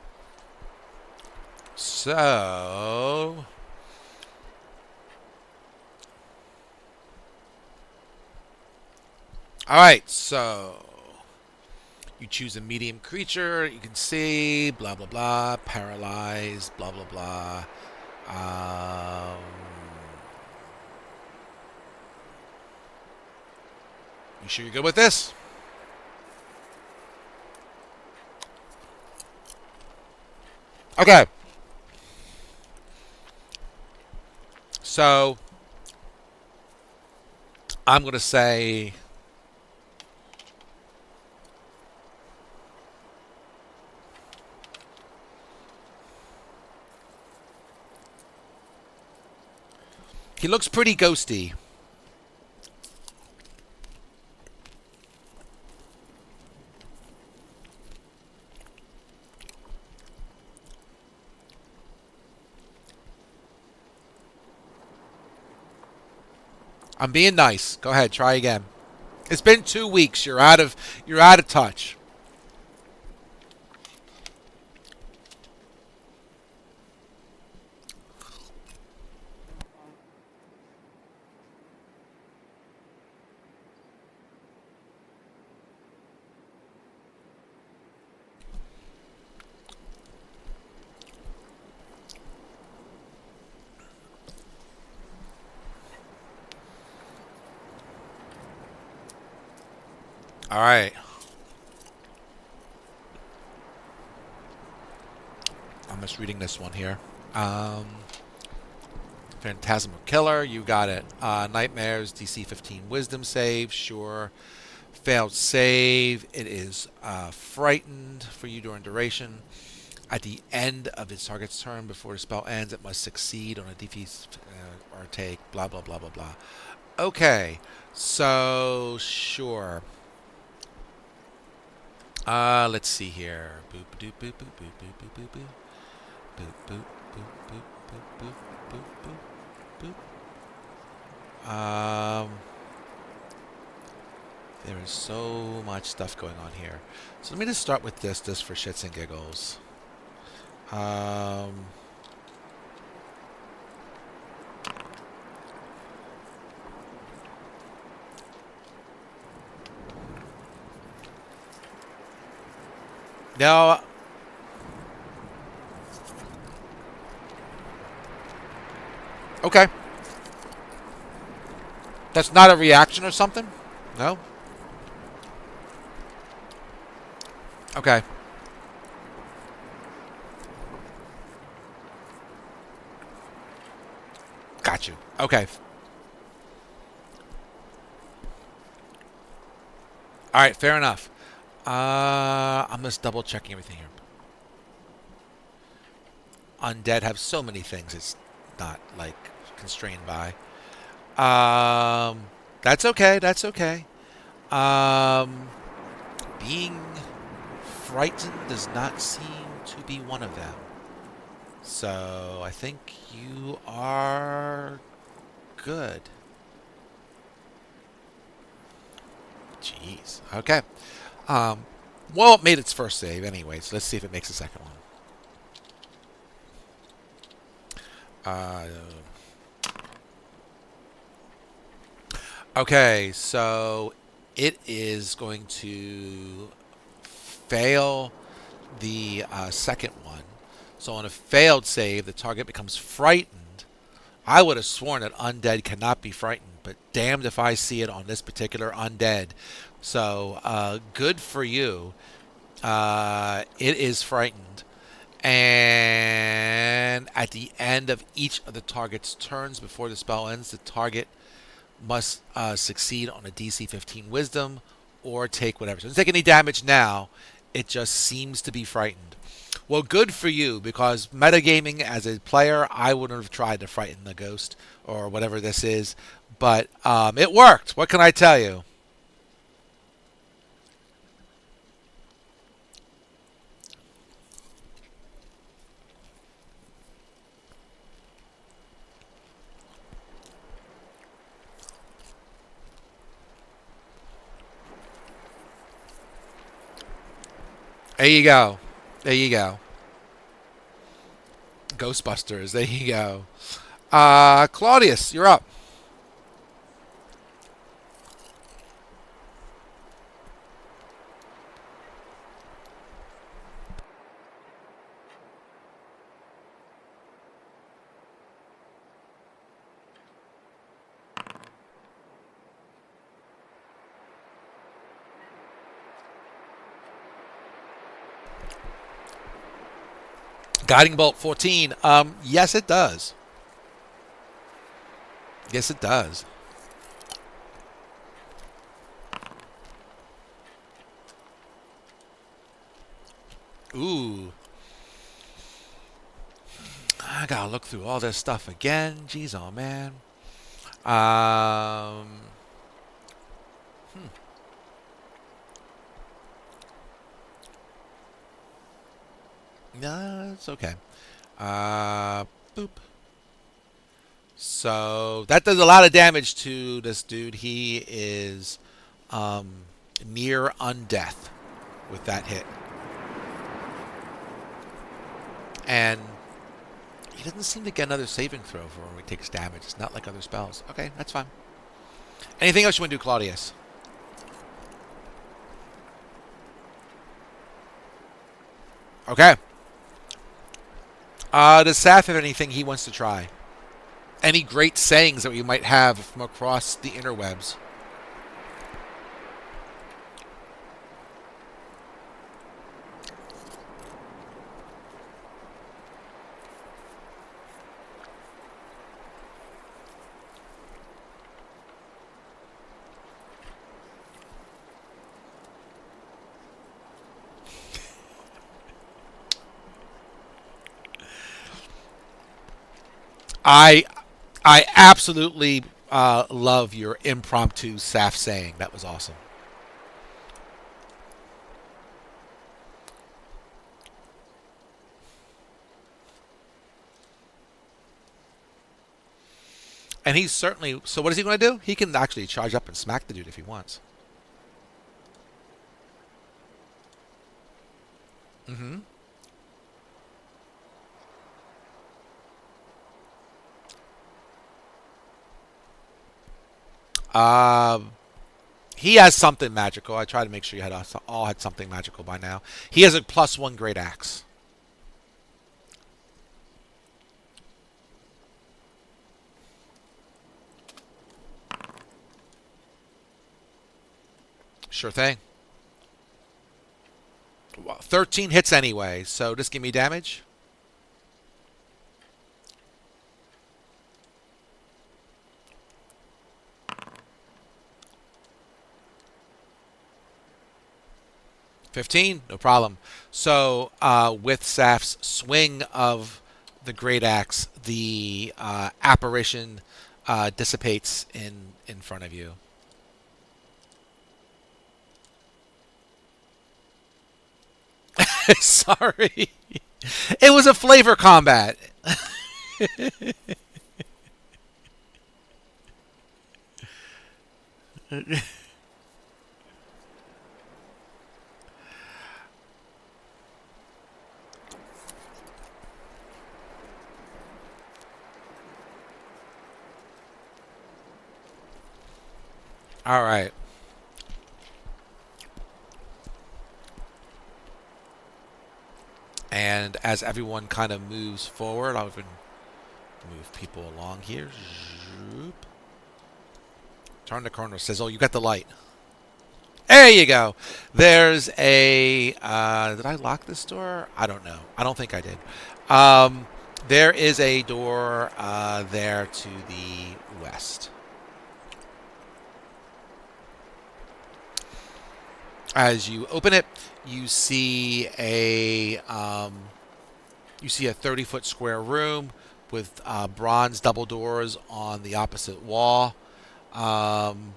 So All right, so you choose a medium creature. You can see blah blah blah, paralyzed, blah blah blah. Um, you sure you're good with this? Okay, so I'm gonna say he looks pretty ghosty. I'm being nice. Go ahead, try again. It's been 2 weeks. You're out of touch. All right. I'm just reading this one here. Um, Phantasmal Killer, you got it. Nightmares, DC 15 Wisdom save, sure. Failed save. It is frightened for you during duration. At the end of its target's turn before the spell ends, it must succeed on a defeat or take blah blah blah blah blah. Okay, so sure. Let's see here. Boop boop boop boop boop boop boop boop boop boop boop boop boop boop boop boop. There is so much stuff going on here. So let me just start with this for shits and giggles. Um, Now, okay, that's not a reaction or something. No. Okay, got you. Okay, all right, fair enough. I'm just double checking everything here. Undead have so many things. It's not like constrained by. That's okay. That's okay. Um, being frightened does not seem to be one of them. So I think you are good. Jeez. Okay. Um, well, it made its first save anyway, so let's see if it makes a second one. Uh, okay, so it is going to fail the second one. So on a failed save, the target becomes frightened. I would have sworn that undead cannot be frightened, but damned if I see it on this particular undead. So good for you. It is frightened. And at the end of each of the target's turns before the spell ends, the target must succeed on a DC 15 Wisdom or take whatever. So it doesn't take any damage now. It just seems to be frightened. Well, good for you, because metagaming as a player, I wouldn't have tried to frighten the ghost or whatever this is. But it worked. What can I tell you? There you go. There you go. Ghostbusters. There you go. Claudius, you're up. Guiding bolt 14. Yes, it does. Yes, it does. Ooh. I gotta look through all this stuff again. Jeez, oh man. Um. No, it's okay. Boop. So that does a lot of damage to this dude. He is um, near undeath with that hit. And he doesn't seem to get another saving throw for when he takes damage. It's not like other spells. Okay, that's fine. Anything else you want to do, Claudius? Okay. Does Saf have anything he wants to try? Any great sayings that we might have from across the interwebs? I I absolutely love your impromptu Saf saying. That was awesome. And he's certainly. So what is he going to do? He can actually charge up and smack the dude if he wants. Mm-hmm. Um, he has something magical. I try to make sure you had all had something magical by now. He has a +1 great axe. Sure thing. Well, 13 hits anyway. So just give me damage. 15, no problem. So with Saf's swing of the great axe, the apparition dissipates in front of you. Sorry, it was a flavor combat. All right, and as everyone kind of moves forward, I'll even move people along here. Zoop. Turn the corner. Sizzle. You got the light. There you go. There's a. Did I lock this door? I don't know. I don't think I did. Um, there is a door there to the west. As you open it, you see a 30-foot square room with bronze double doors on the opposite wall. Um,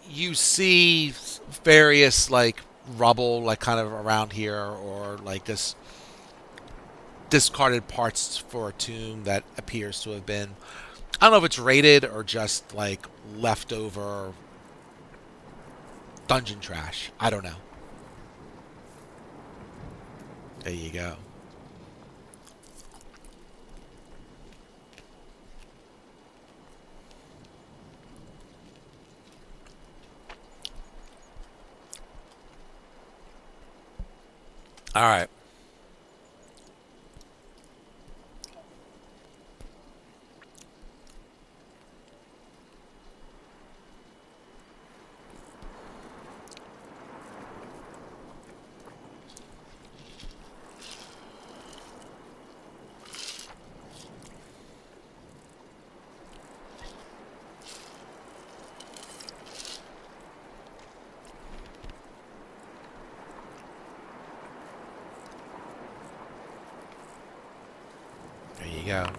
you see various like rubble like kind of around here or like this discarded parts for a tomb that appears to have been, I don't know if it's raided or just like leftover dungeon trash. I don't know. There you go. All right. Yeah.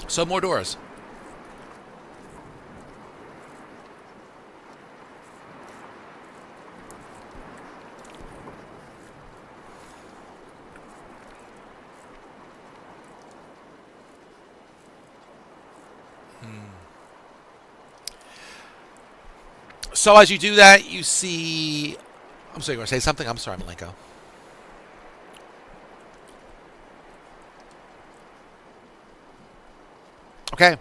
So more doors. So as you do that, you see. I'm sorry, you want to say something? I'm sorry, Malenko. Okay.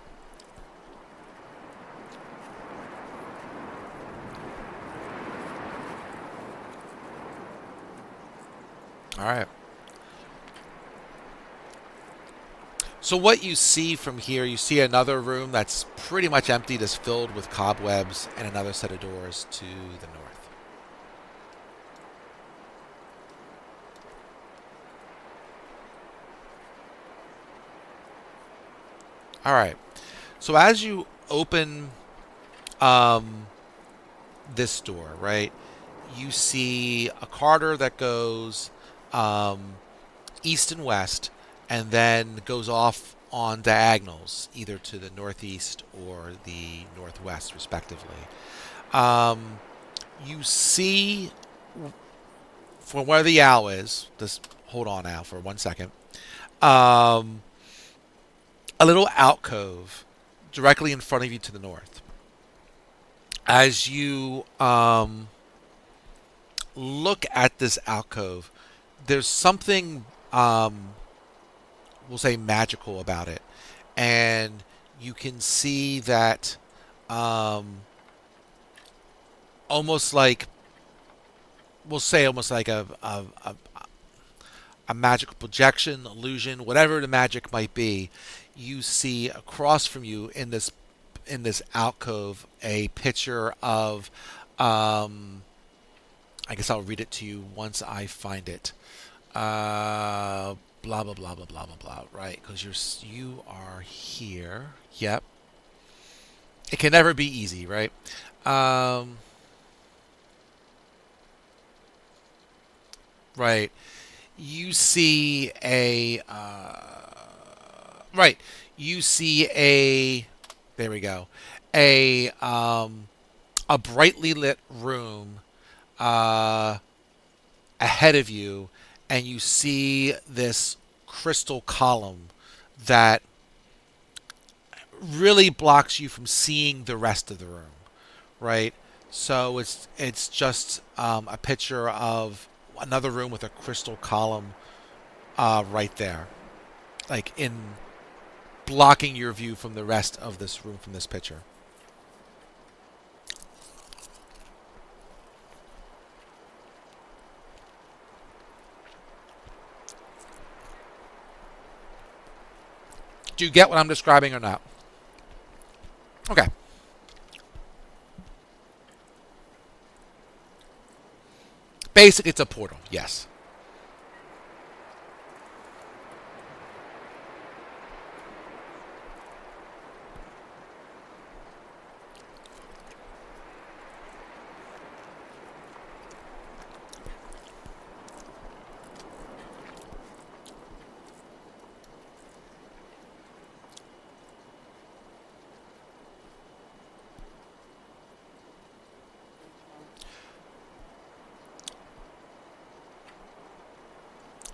All right. So what you see from here, you see another room that's pretty much empty, that's filled with cobwebs, and another set of doors to the north. All right. So as you open um, this door, right, you see a corridor that goes um, east and west, and then goes off on diagonals, either to the northeast or the northwest, respectively. Um, you see from where the owl is. Just hold on, Al, for 1 second. Um, a little alcove directly in front of you to the north. As you look at this alcove, there's something we'll say magical about it, and you can see that um, almost like we'll say almost like a magical projection, illusion, whatever the magic might be. You see across from you in this alcove a picture of I guess I'll read it to you once I find it. Blah blah blah blah blah blah blah. Right, because you are here. Yep. It can never be easy, right? Um, right. You see a right. You see a there we go. A brightly lit room uh, ahead of you, and you see this crystal column that really blocks you from seeing the rest of the room, right? So it's just a picture of another room with a crystal column right there, like in blocking your view from the rest of this room from this picture. Do you get what I'm describing or not? Okay. Basically, it's a portal. Yes.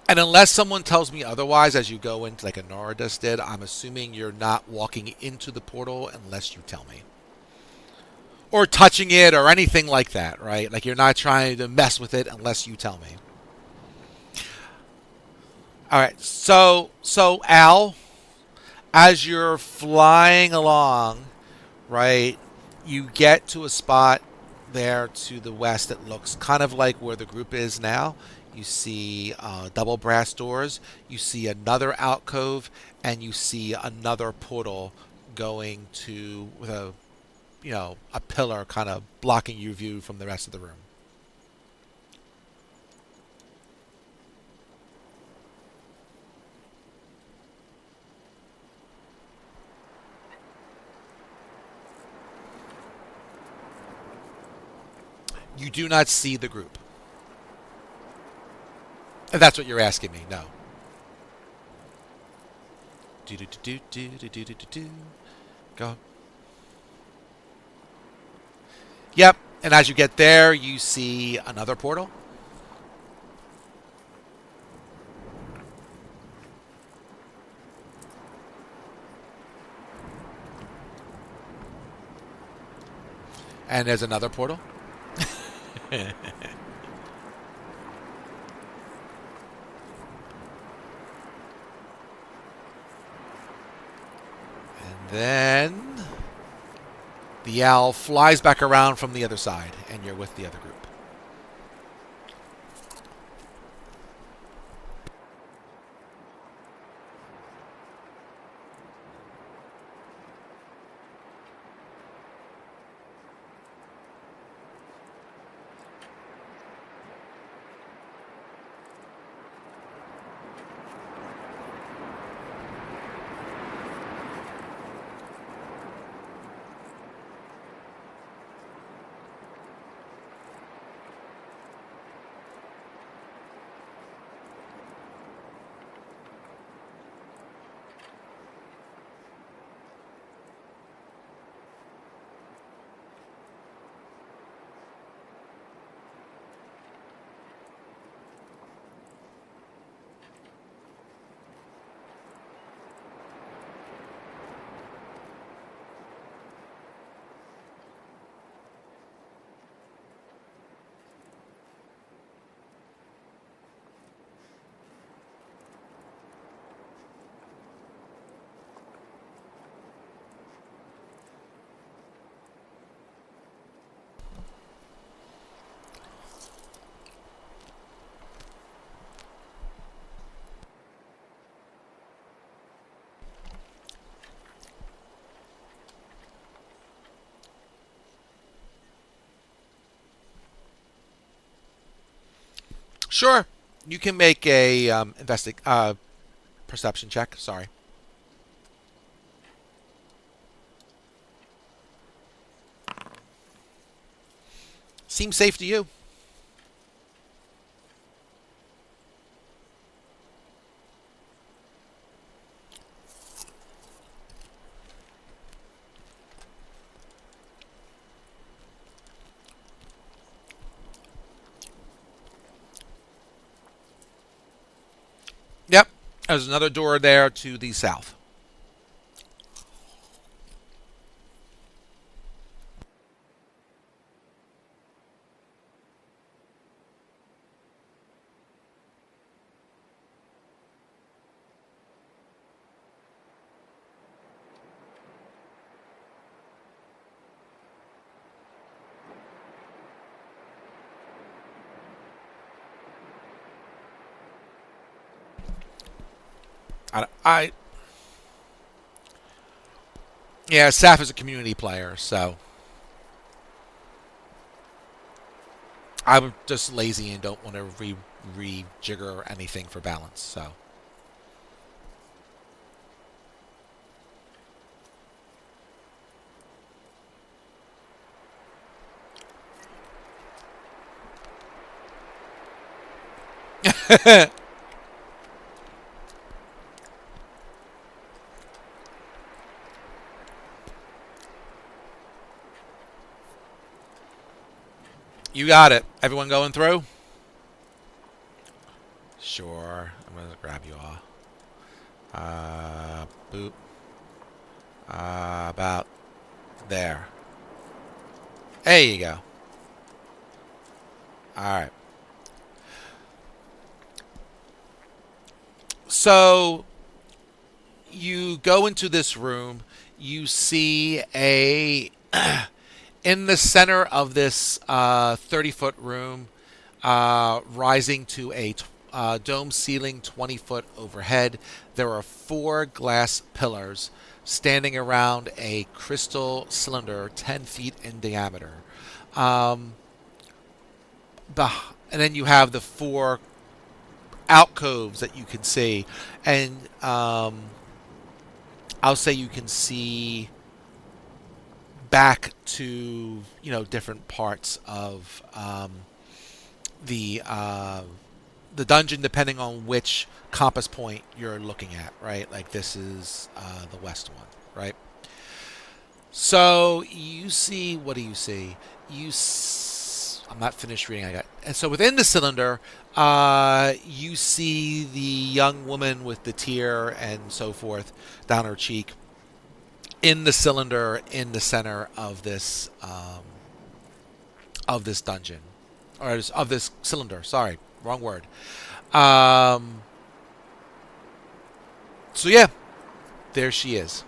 And unless someone tells me otherwise, as you go into like a Noradus did, I'm assuming you're not walking into the portal unless you tell me. Or touching it or anything like that, right? Like you're not trying to mess with it unless you tell me. All right. So Al, as you're flying along, right, you get to a spot there to the west that looks kind of like where the group is now. You see double brass doors. You see another alcove, and you see another portal going to with a pillar kind of blocking your view from the rest of the room. You do not see the group. If that's what you're asking me. No. Do do do do do do do do do. Go. Yep. And as you get there, you see another portal. And there's another portal. And then the owl flies back around from the other side, and you're with the other group. Sure. You can make a perception check. Sorry. Seems safe to you. Yep. There's another door there to the south. I yeah, Saf is a community player, so I'm just lazy and don't want to rejigger anything for balance. So you got it. Everyone going through? Sure. I'm gonna grab you all. Boop. About there. There you go. All right. So you go into this room. You see a in the center of this 30-foot room, rising to a dome ceiling 20 foot overhead. There are four glass pillars standing around a crystal cylinder 10 feet in diameter. Um, and then you have the four alcoves that you can see. And I'll say you can see back to different parts of the the dungeon, depending on which compass point you're looking at. Right, like this is the west one. Right. So you see, what do you see? I'm not finished reading. I got, and so within the cylinder, you see the young woman with the tear and so forth down her cheek in the cylinder in the center of this dungeon, or of this cylinder. Sorry, wrong word. Um, so yeah, there she is.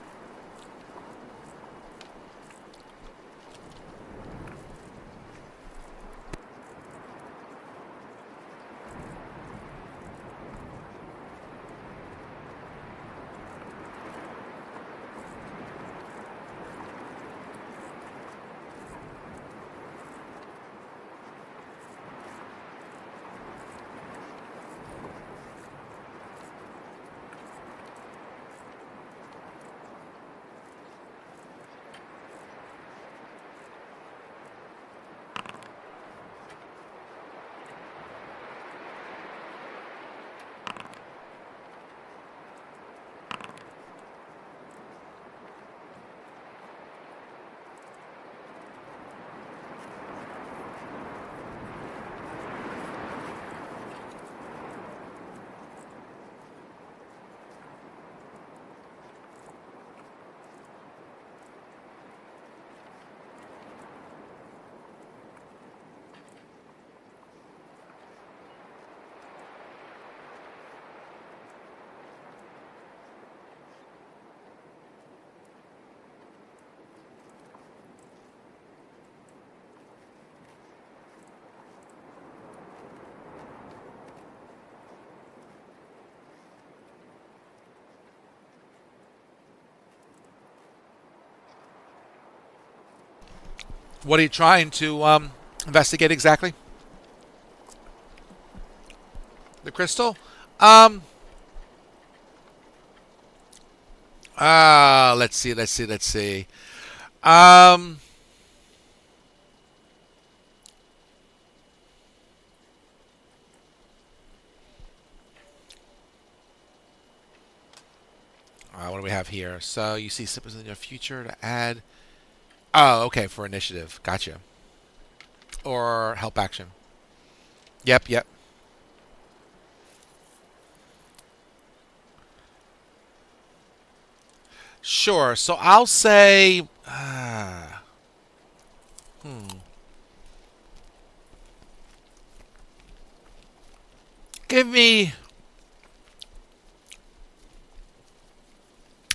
What are you trying to investigate exactly? The crystal. Um, let's see, let's see, let's see. Um, what do we have here? So you see symbols in your future to add. Oh, okay, for initiative. Gotcha. Or help action. Yep, yep. Sure. So I'll say. Hmm. Give me.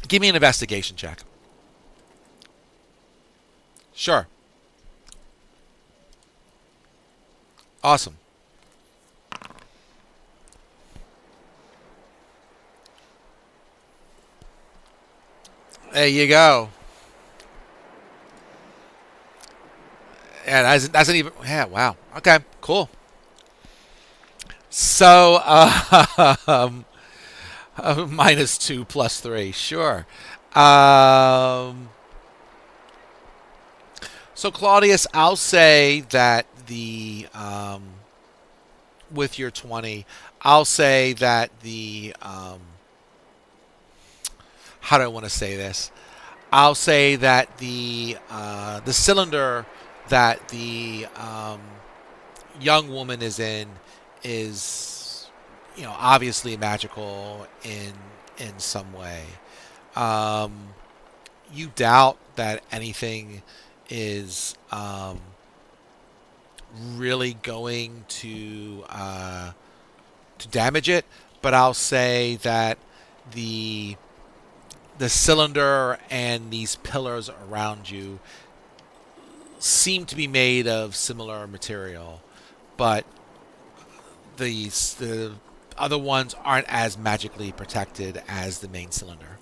Give me an investigation check. Sure. Awesome. There you go. Yeah, that's an even. Yeah, wow. Okay, cool. So, -2 +3. Sure. Um, so Claudius, I'll say that with your 20, I'll say that how do I want to say this? I'll say that the cylinder that the young woman is in is obviously magical in some way. Um, you doubt that anything is really going to damage it, but I'll say that the the cylinder and these pillars around you seem to be made of similar material, but the other ones aren't as magically protected as the main cylinder.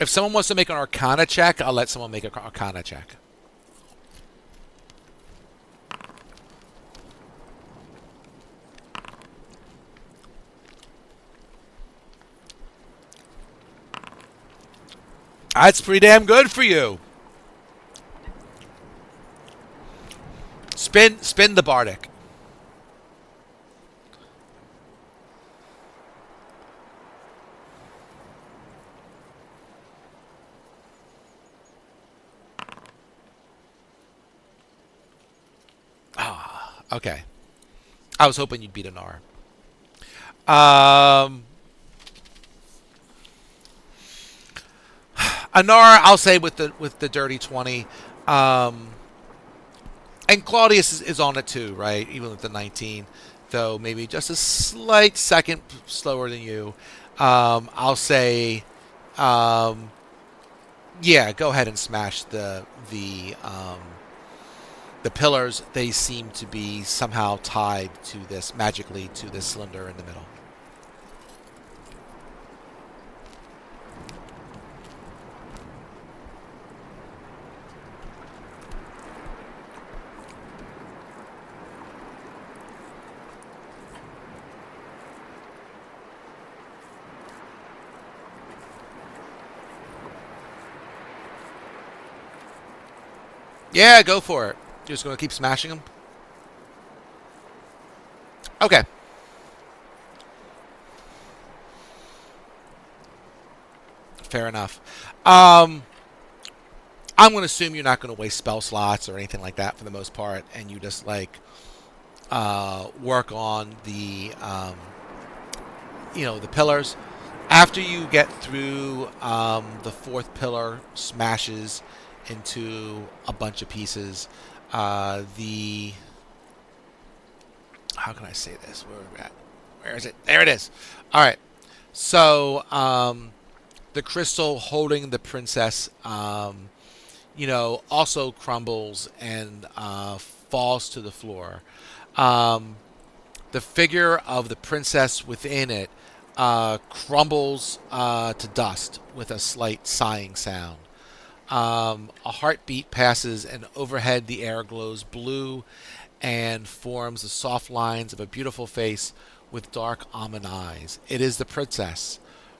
If someone wants to make an Arcana check, I'll let someone make an Arcana check. That's pretty damn good for you. Spin the Bardic. Okay. I was hoping you'd beat an R. Um, Anar, I'll say with the dirty 20. Um, and Claudius is on it too, right? Even with the 19, though maybe just a slight second slower than you. I'll say, um, yeah, go ahead and smash the pillars. They seem to be somehow tied to this magically to this cylinder in the middle. Yeah, go for it. You're just going to keep smashing them? Okay. Fair enough. Um, I'm going to assume you're not going to waste spell slots or anything like that for the most part, and you just like work on the pillars. After you get through, the fourth pillar smashes into a bunch of pieces. The How can I say this? Where are we at? Where is it? There it is. All right. So the crystal holding the princess, also crumbles and falls to the floor. Um, the figure of the princess within it crumbles to dust with a slight sighing sound. A heartbeat passes, and overhead the air glows blue and forms the soft lines of a beautiful face with dark almond eyes. It is the princess.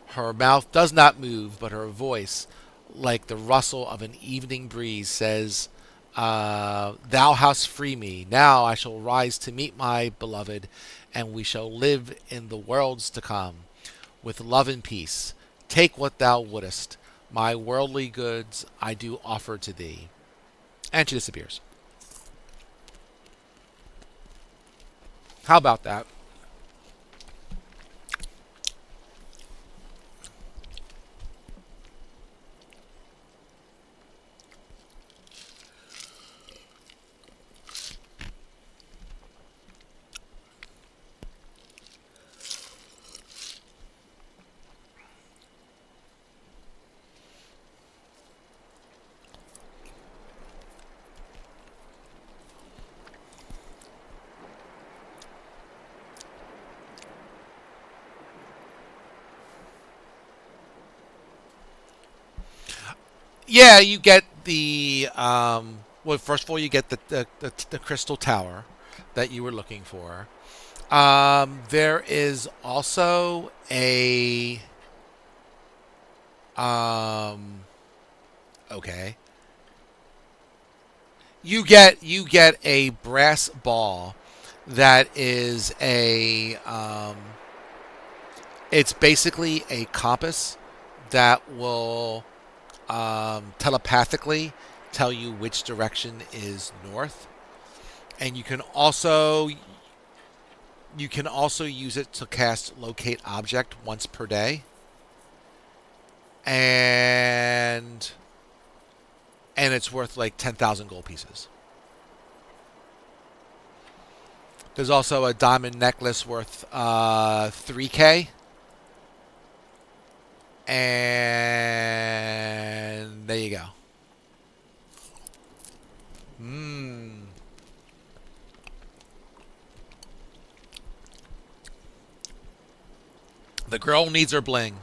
Her mouth does not move, but her voice, like the rustle of an evening breeze, says, Thou hast free me. Now I shall rise to meet my beloved, and we shall live in the worlds to come with love and peace. Take what thou wouldest. My worldly goods I do offer to thee. And she disappears. How about that? Yeah, you get the well. First of all, you get the crystal tower that you were looking for. There is also a um. Okay, you get a brass ball that is a it's basically a compass that will telepathically tell you which direction is north, and you can also use it to cast locate object once per day, and it's worth like 10,000 gold pieces. There's also a diamond necklace worth 3K, and there you go. Hmm. The girl needs her bling.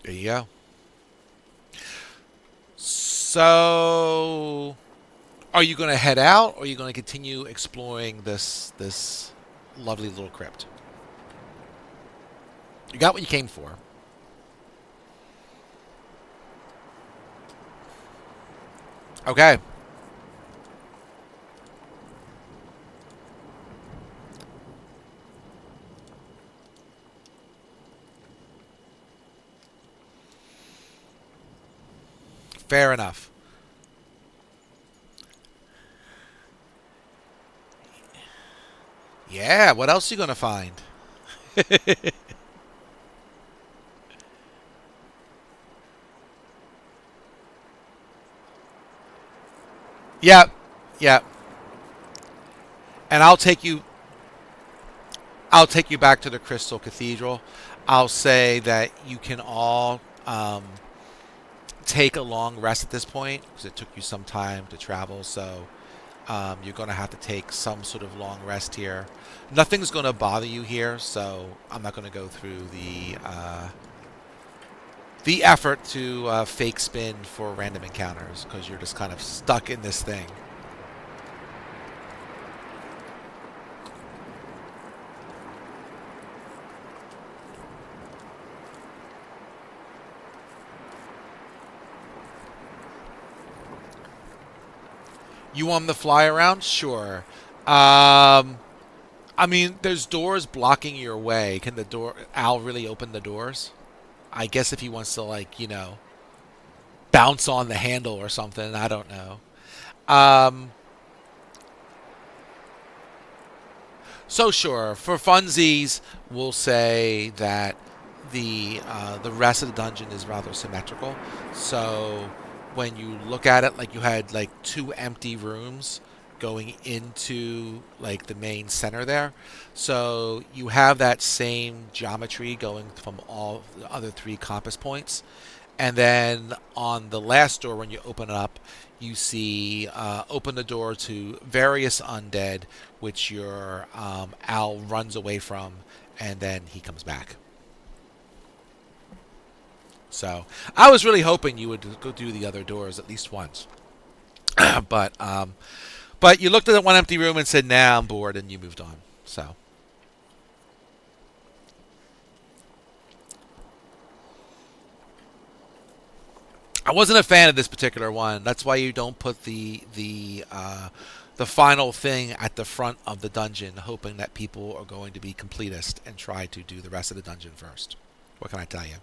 There you go. So, are you going to head out, or are you going to continue exploring this lovely little crypt? You got what you came for. Okay, fair enough. Yeah, what else are you going to find? Yep, yep. And I'll take you back to the Crystal Cathedral. I'll say that you can all take a long rest at this point because it took you some time to travel. So you're going to have to take some sort of long rest here. Nothing's going to bother you here, so I'm not going to go through the effort to fake spin for random encounters because you're just kind of stuck in this thing. You want them to fly around? Sure. I mean, there's doors blocking your way. Can the door Al really open the doors? I guess if he wants to, like, bounce on the handle or something. I don't know. Um, so sure, for funsies, we'll say that the rest of the dungeon is rather symmetrical. So when you look at it, like you had like two empty rooms going into like the main center there. So you have that same geometry going from all the other three compass points. And then on the last door, when you open it up, you see open the door to various undead, which your owl runs away from, and then he comes back. So I was really hoping you would go do the other doors at least once, but but you looked at that one empty room and said, "Nah, I'm bored," and you moved on. So I wasn't a fan of this particular one. That's why you don't put the final thing at the front of the dungeon, hoping that people are going to be completist and try to do the rest of the dungeon first. What can I tell you?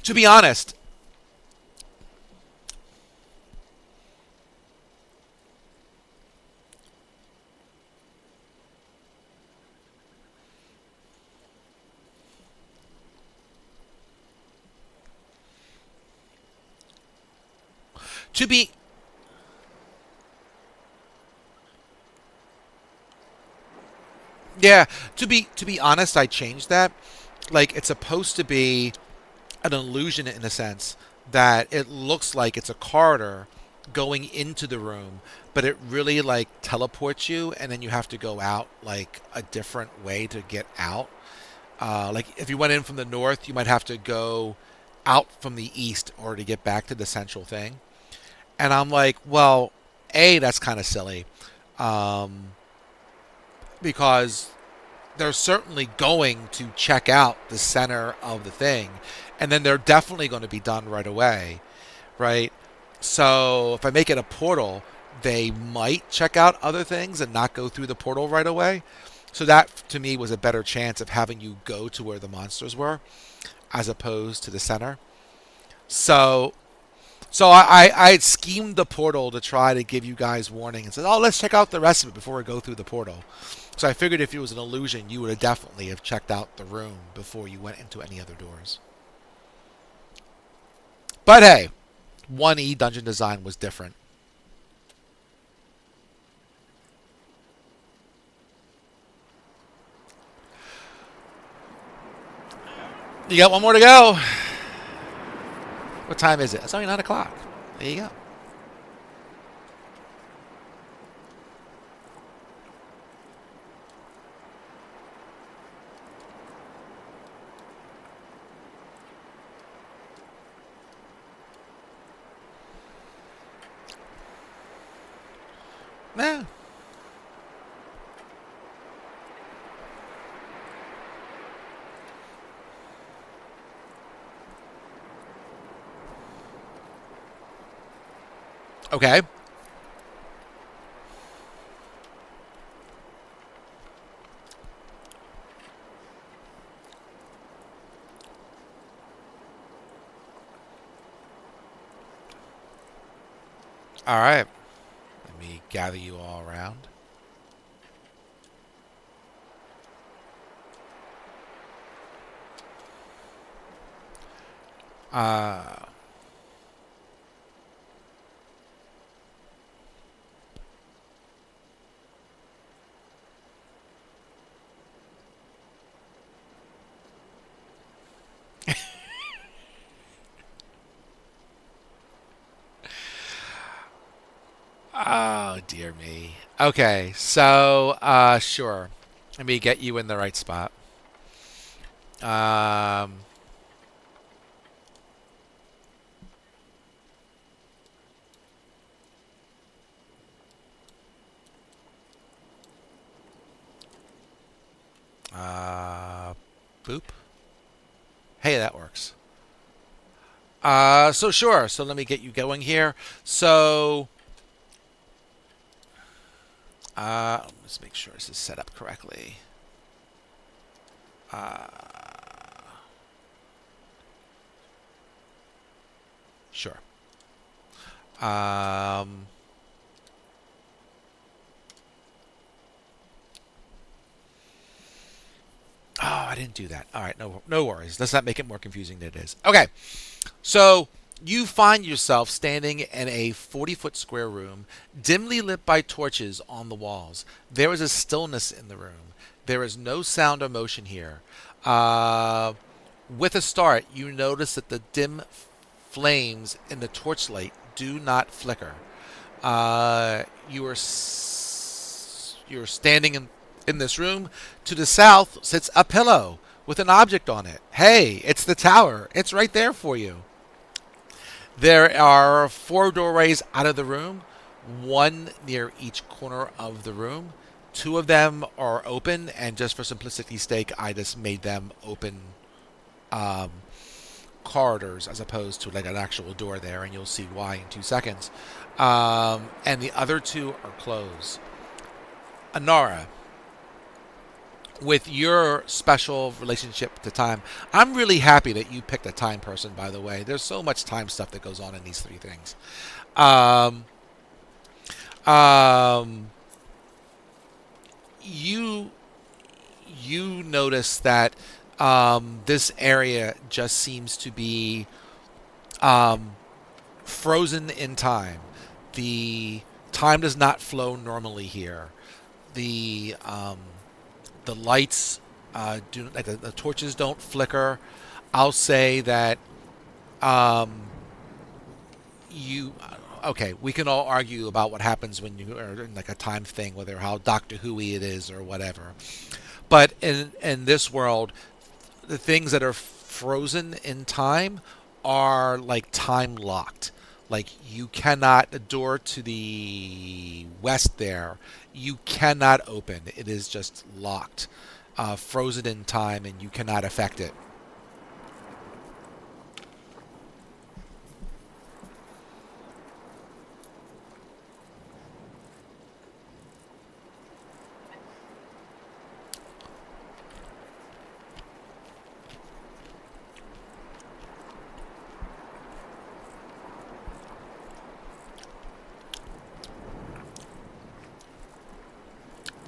To be honest, to be yeah, to be honest, I changed that. Like it's supposed to be an illusion in the sense that it looks like it's a corridor going into the room, but it really like teleports you, and then you have to go out like a different way to get out. Like if you went in from the north, you might have to go out from the east in order to get back to the central thing. And I'm like, well, a that's kind of silly, um, because they're certainly going to check out the center of the thing, and then they're definitely going to be done right away, right? So if I make it a portal, they might check out other things and not go through the portal right away. So that to me was a better chance of having you go to where the monsters were as opposed to the center. So so I had schemed the portal to try to give you guys warning and said, oh, let's check out the rest of it before we go through the portal. So I figured if it was an illusion, you would have definitely have checked out the room before you went into any other doors. But hey, 1E dungeon design was different. You got one more to go. What time is it? It's only 9 o'clock. There you go. Yeah. Okay. All right. Let me gather you all around. Uh, oh dear me. Okay, so sure. Let me get you in the right spot. Um, uh, boop. Hey, that works. So sure. So let me get you going here. So, let's make sure this is set up correctly. Uh, sure. Um, oh, I didn't do that. All right, no worries. Let's not make it more confusing than it is. Okay, so you find yourself standing in a 40-foot square room, dimly lit by torches on the walls. There is a stillness in the room. There is no sound or motion here. Uh, with a start, you notice that the dim flames in the torchlight do not flicker. You're standing in this room. To the south sits a pillow with an object on it. Hey, it's the tower. It's right there for you. There are four doorways out of the room, one near each corner of the room. Two of them are open, and just for simplicity's sake, I just made them open um, corridors as opposed to like an actual door there, and you'll see why in 2 seconds. And the other two are closed. Anara, with your special relationship to time, I'm really happy that you picked a time person, by the way. There's so much time stuff that goes on in these three things. Um, um, you you notice that this area just seems to be um, frozen in time. The time does not flow normally here. The the lights do like the torches don't flicker. I'll say that um, you okay. We can all argue about what happens when you are in like a time thing, whether how Doctor Who-y it is or whatever. But in this world, the things that are frozen in time are like time locked. Like you cannot the door to the west there, you cannot open. It is just locked, frozen in time, and you cannot affect it.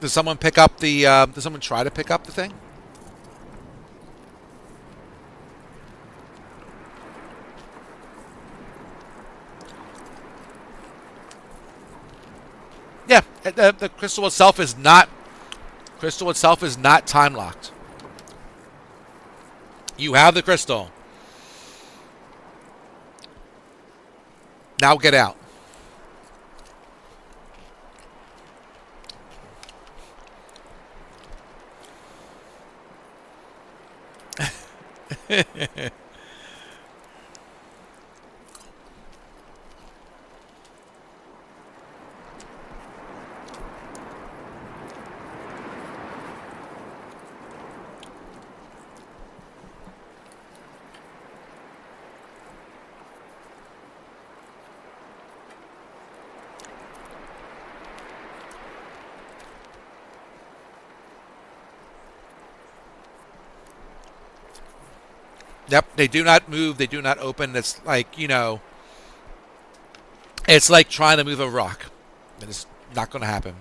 Does someone pick up the? Does someone try to pick up the thing? Yeah, the crystal itself is not time locked. You have the crystal. Now get out. Yep, they do not move. They do not open. It's like, it's like trying to move a rock. It's not going to happen.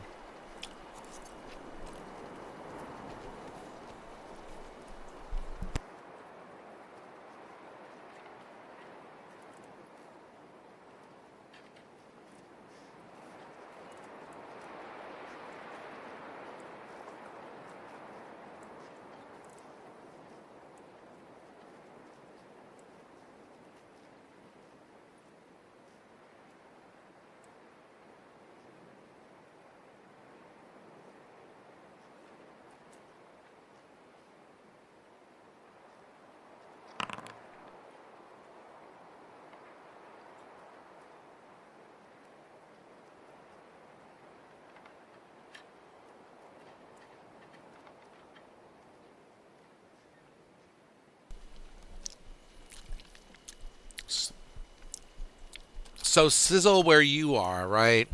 So sizzle where you are, right?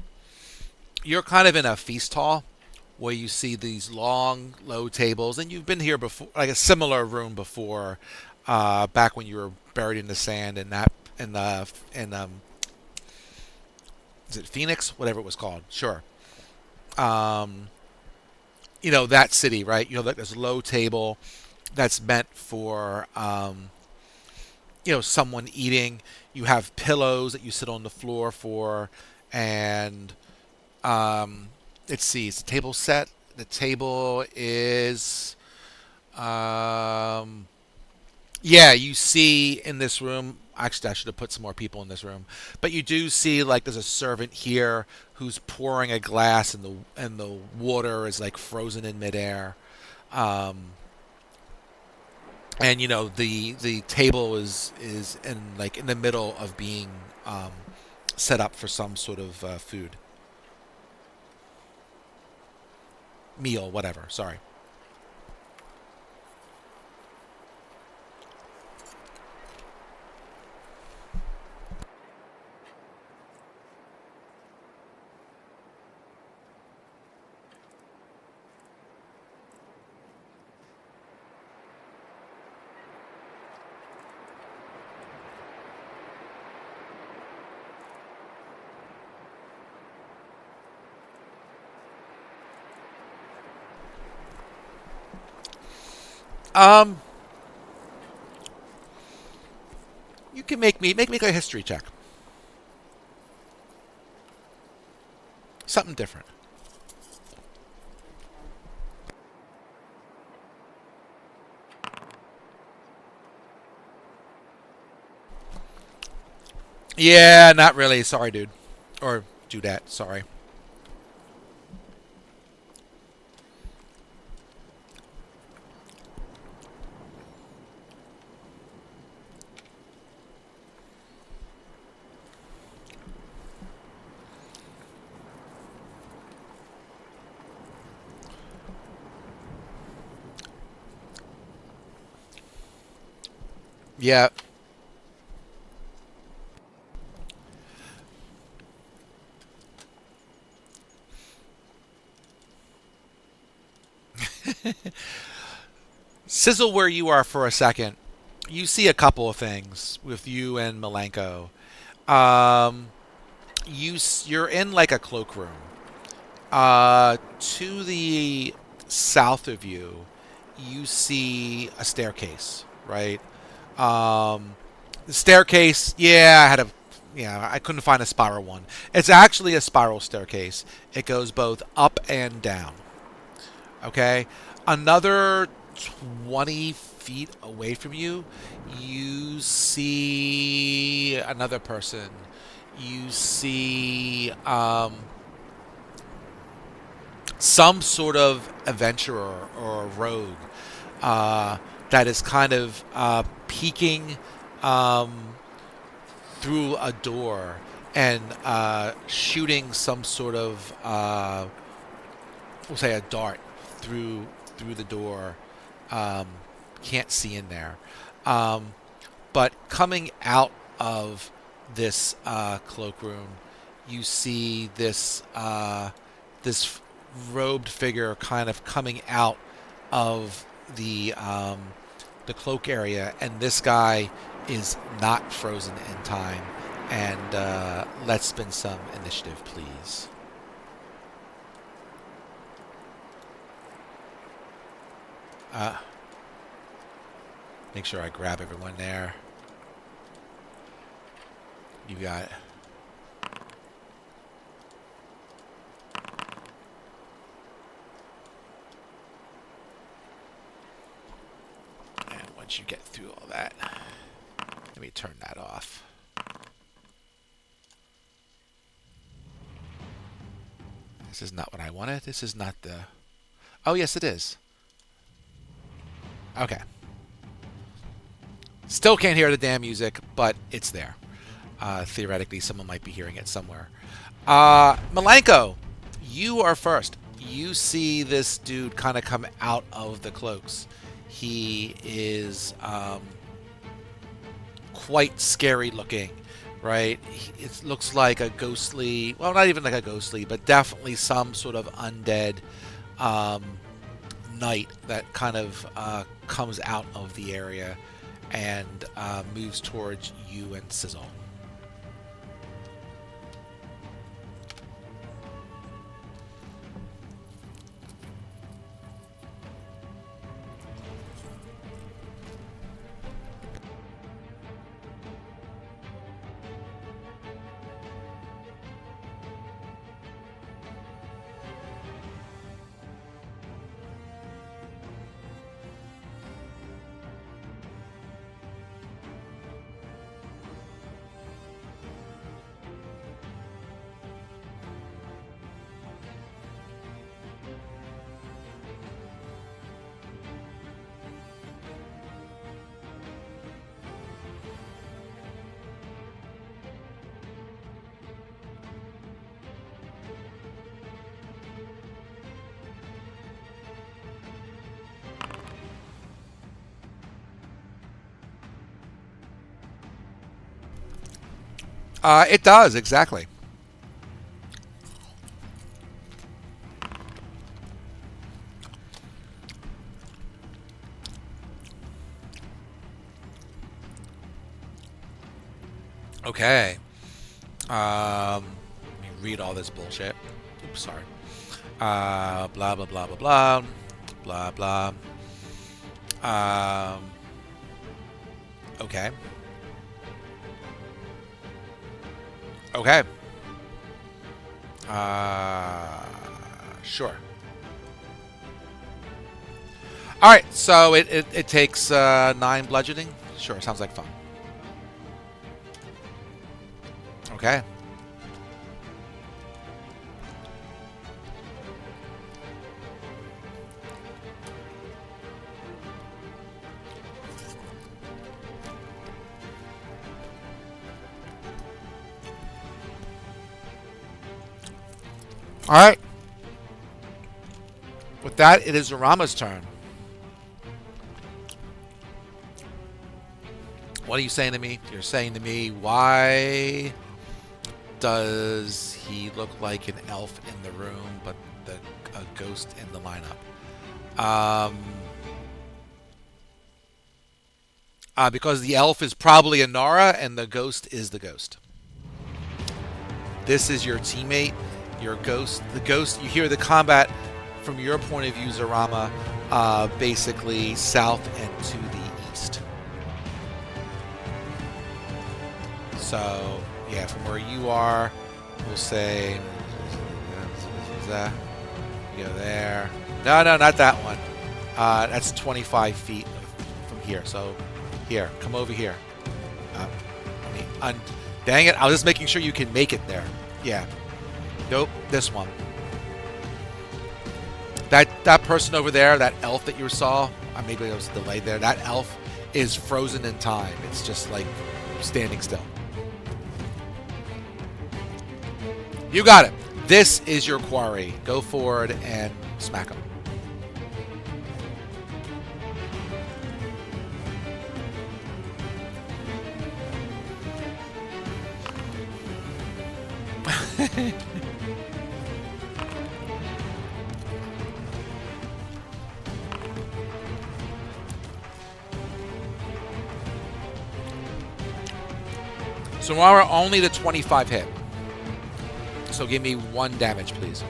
You're kind of in a feast hall where you see these long, low tables, and you've been here before, like a similar room before, back when you were buried in the sand in that in is it Phoenix, whatever it was called? Sure. Um, that city, right? Like this low table that's meant for someone eating. You have pillows that you sit on the floor for, and um, let's see, it's a table set. The table is um, yeah, you see in this room. Actually, I should have put some more people in this room, but you do see like there's a servant here who's pouring a glass, and the water is like frozen in midair. Um, and the table is in the middle of being um, set up for some sort of food meal, whatever. Sorry. Um, you can make me a history check. Something different. Yeah, not really. Sorry, dude. Or do that. Sorry. Yeah. Sizzle where you are for a second. You see a couple of things with you and Malenko. Um, you're in like a cloakroom. To the south of you, you see a staircase, right? Um, the staircase, yeah, I couldn't find a spiral one. It's actually a spiral staircase. It goes both up and down. Okay, another 20 feet away from you, you see another person. you see some sort of adventurer or rogue that is kind of peeking um, through a door and shooting some sort of, we'll say, a dart through the door. Um, can't see in there, um, but coming out of this cloakroom, you see this robed figure kind of coming out of the cloak area, and this guy is not frozen in time. And let's spin some initiative, please. Uh, Make sure I grab everyone there. You got it. And once you get through all that, let me turn that off. This is not what I wanted. This is not the... Oh, yes, it is. Okay. Still can't hear the damn music, but it's there. Theoretically, someone might be hearing it somewhere. Malenko, you are first. You see this dude kind of come out of the cloaks. He is quite scary looking, right? It looks like a ghostly, well, not even like a ghostly, but definitely some sort of undead knight that kind of comes out of the area and moves towards you and Sizzle. It does, exactly. Okay. Let me read all this bullshit. Oops, sorry. Blah, blah, blah, blah, blah. Blah, blah. Um, okay. Okay. Sure. All right, so it takes 9 bludgeoning. Sure, sounds like fun. Okay. All right. With that, it is Rama's turn. What are you saying to me? You're saying to me, why does he look like an elf in the room, but a ghost in the lineup? Because the elf is probably a Nara, and the ghost is the ghost. This is your teammate, your ghost. The ghost, you hear the combat from your point of view, Zarama, basically south and to the east. So, yeah, from where you are, we'll say, you go there. No, not that one. That's 25 feet from here. So, here, come over here. Dang it! I was just making sure you can make it there. Yeah. Nope. This one. That person over there, that elf that you saw, maybe there was a delay there. That elf is frozen in time. It's just like standing still. You got it. This is your quarry. Go forward and smack him. So now we're only the 25 hit. So give me 1 damage, please.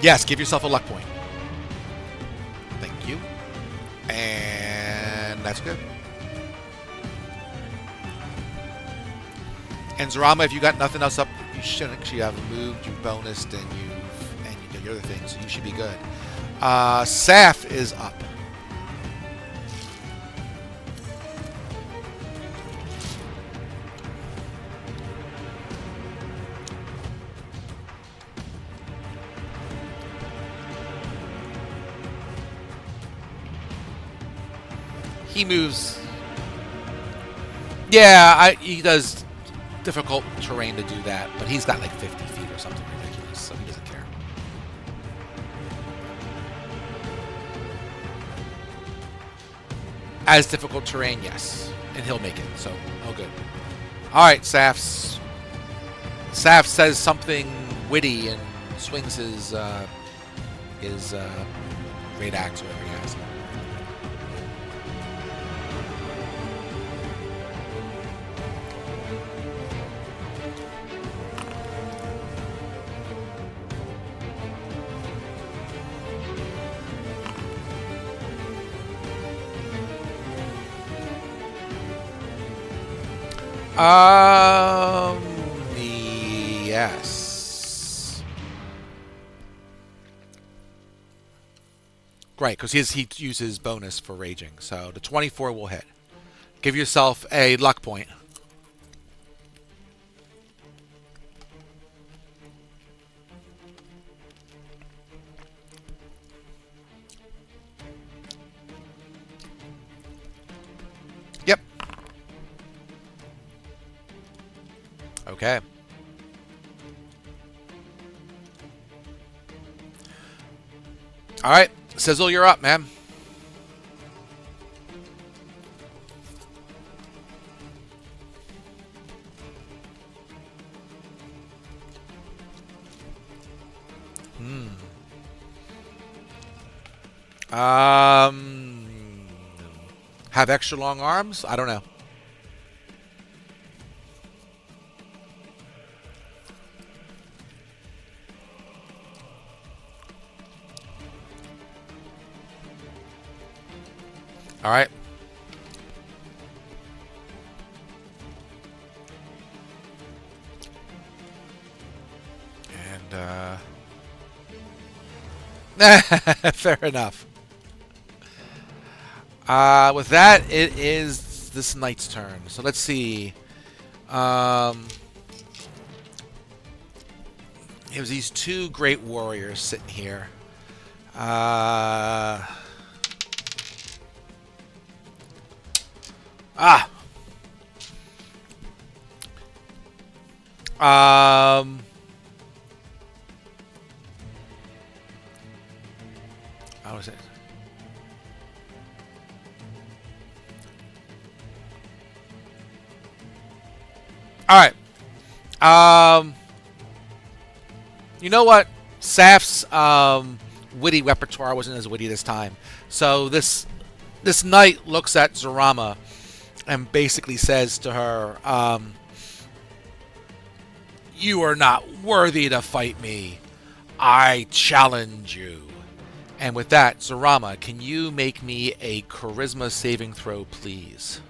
Yes, give yourself a luck point. Thank you. And that's good. And Zarama, if you got nothing else up, you should actually have moved, you bonused, and you did your other things, so you should be good. Saf is up. He moves. Yeah, he does difficult terrain to do that, but he's got like 50 feet or something ridiculous, so he doesn't care. As difficult terrain, yes. And he'll make it, so oh good. Alright, Saf says something witty and swings his great axe, whatever he has. Yes. Great, because he uses bonus for raging, so the 24 will hit. Give yourself a luck point. Yep. Okay. All right, Sizzle, you're up, man. Have extra long arms? I don't know. All right. And fair enough. With that, it is this knight's turn. So let's see. It was these two great warriors sitting here. How was it? All right. You know what? Saf's witty repertoire wasn't as witty this time. So this knight looks at Zarama and basically says to her, "You are not worthy to fight me. I challenge you." And with that, Zarama, can you make me a charisma saving throw, please?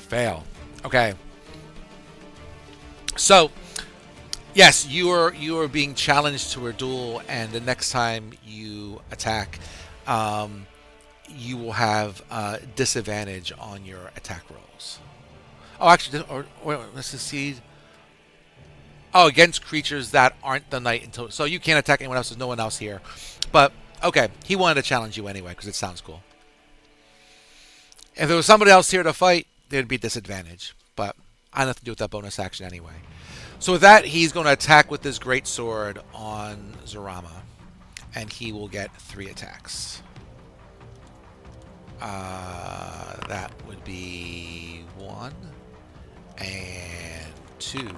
Fail. Okay. So yes, you are being challenged to a duel, and the next time you attack, um, you will have disadvantage on your attack rolls. Oh, actually, or let's see. Oh, against creatures that aren't the knight until so you can't attack anyone else. There's no one else here, but okay, he wanted to challenge you anyway because it sounds cool. If there was somebody else here to fight, there'd be disadvantage, but I have nothing to do with that bonus action anyway. So with that, he's going to attack with this great sword on Zarama, and he will get 3 attacks. That would be 1 and 2.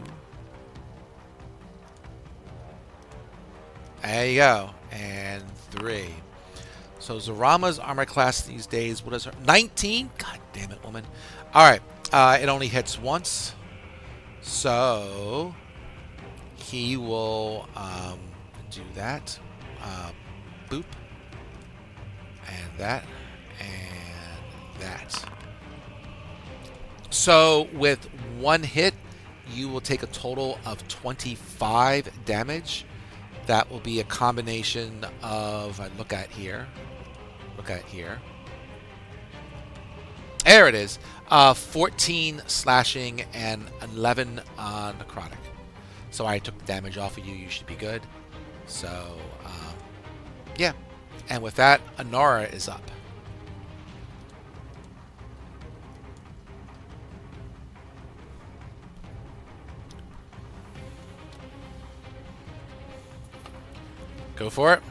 There you go, and 3. So Zarama's armor class these days, what is her? 19? God damn it, woman. All right, it only hits once, so he will do that. Boop. And that. And that. So with 1 hit, you will take a total of 25 damage. That will be a combination of, I look at here. Look at here. There it is. 14 slashing and 11 necrotic. So I took the damage off of you. You should be good. So, yeah. And with that, Anara is up. Go for it.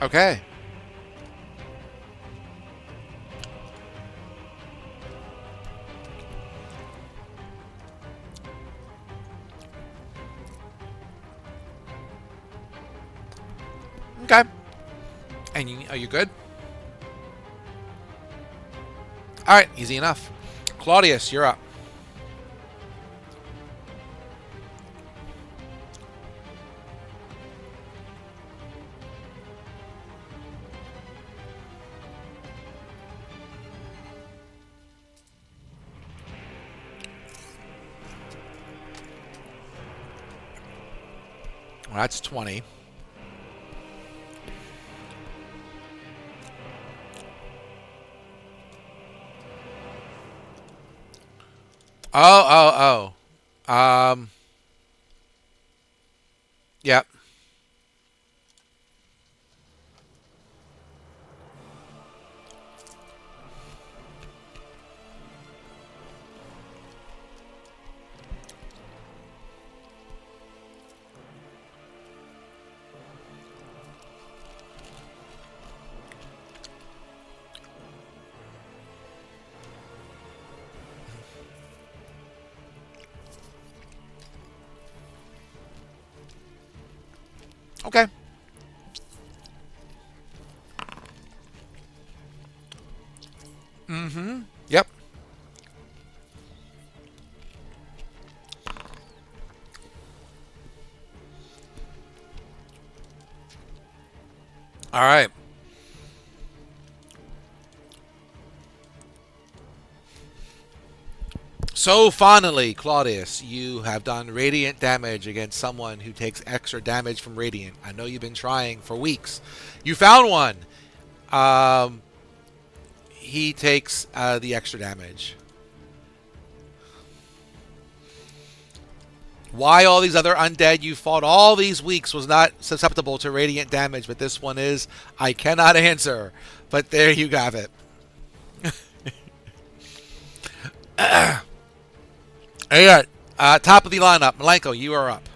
Okay. Okay. And are you good? All right, easy enough. Claudius, you're up. Well, that's 20. Oh. Yep. Okay. Mm-hmm. Yep. All right. So finally, Claudius, you have done radiant damage against someone who takes extra damage from radiant. I know you've been trying for weeks. You found one. Um, he takes the extra damage. Why all these other undead you fought all these weeks was not susceptible to radiant damage, but this one is? I cannot answer. But there you have it. Alright, top of the lineup. Malenko, you are up.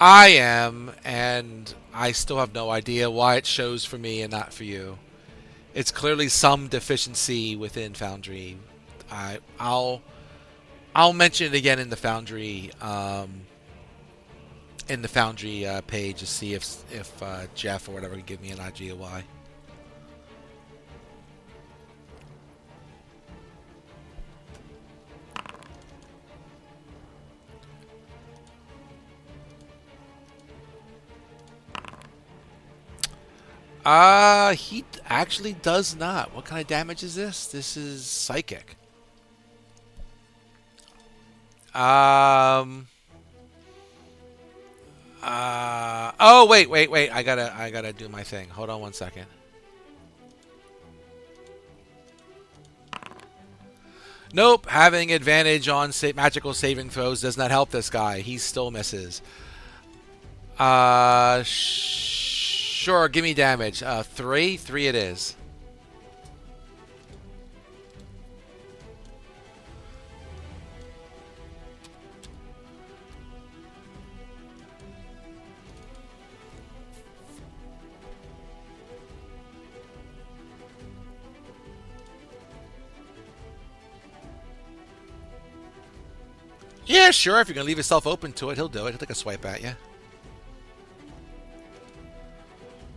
I am, and I still have no idea why it shows for me and not for you. It's clearly some deficiency within Foundry. I'll mention it again in the Foundry page to see if Jeff or whatever can give me an idea why. He actually does not. What kind of damage is this? This is psychic. Um. Oh, wait. I gotta do my thing. Hold on one second. Nope. Having advantage on magical saving throws does not help this guy. He still misses. Sure. Give me damage. 3. 3 it is. Yeah, sure. If you're gonna leave yourself open to it, he'll do it. He'll take a swipe at you.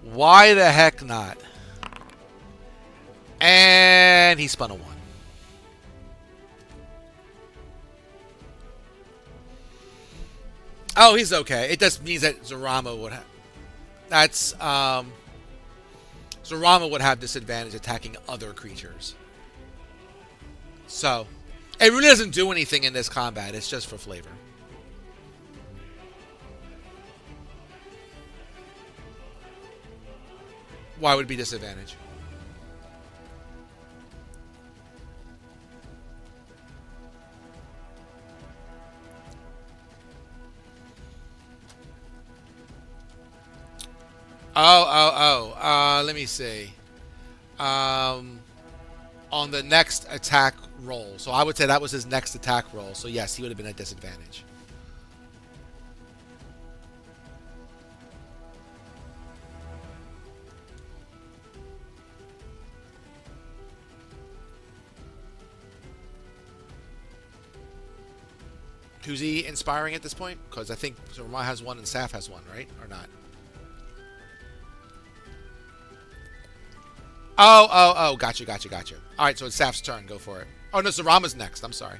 Why the heck not? And he spun a 1. Oh, he's okay. It just means that Zorama would have. That's Zorama would have disadvantage attacking other creatures. So it really doesn't do anything in this combat. It's just for flavor. Why would it be disadvantage? Let me see. Um, on the next attack roll. So I would say that was his next attack roll. So yes, he would have been at disadvantage. Who's he inspiring at this point? Because I think Ramah has one and Saf has one, right? Or not? Oh. Gotcha. All right, so it's Saf's turn. Go for it. Oh, no, Zarama's next. I'm sorry.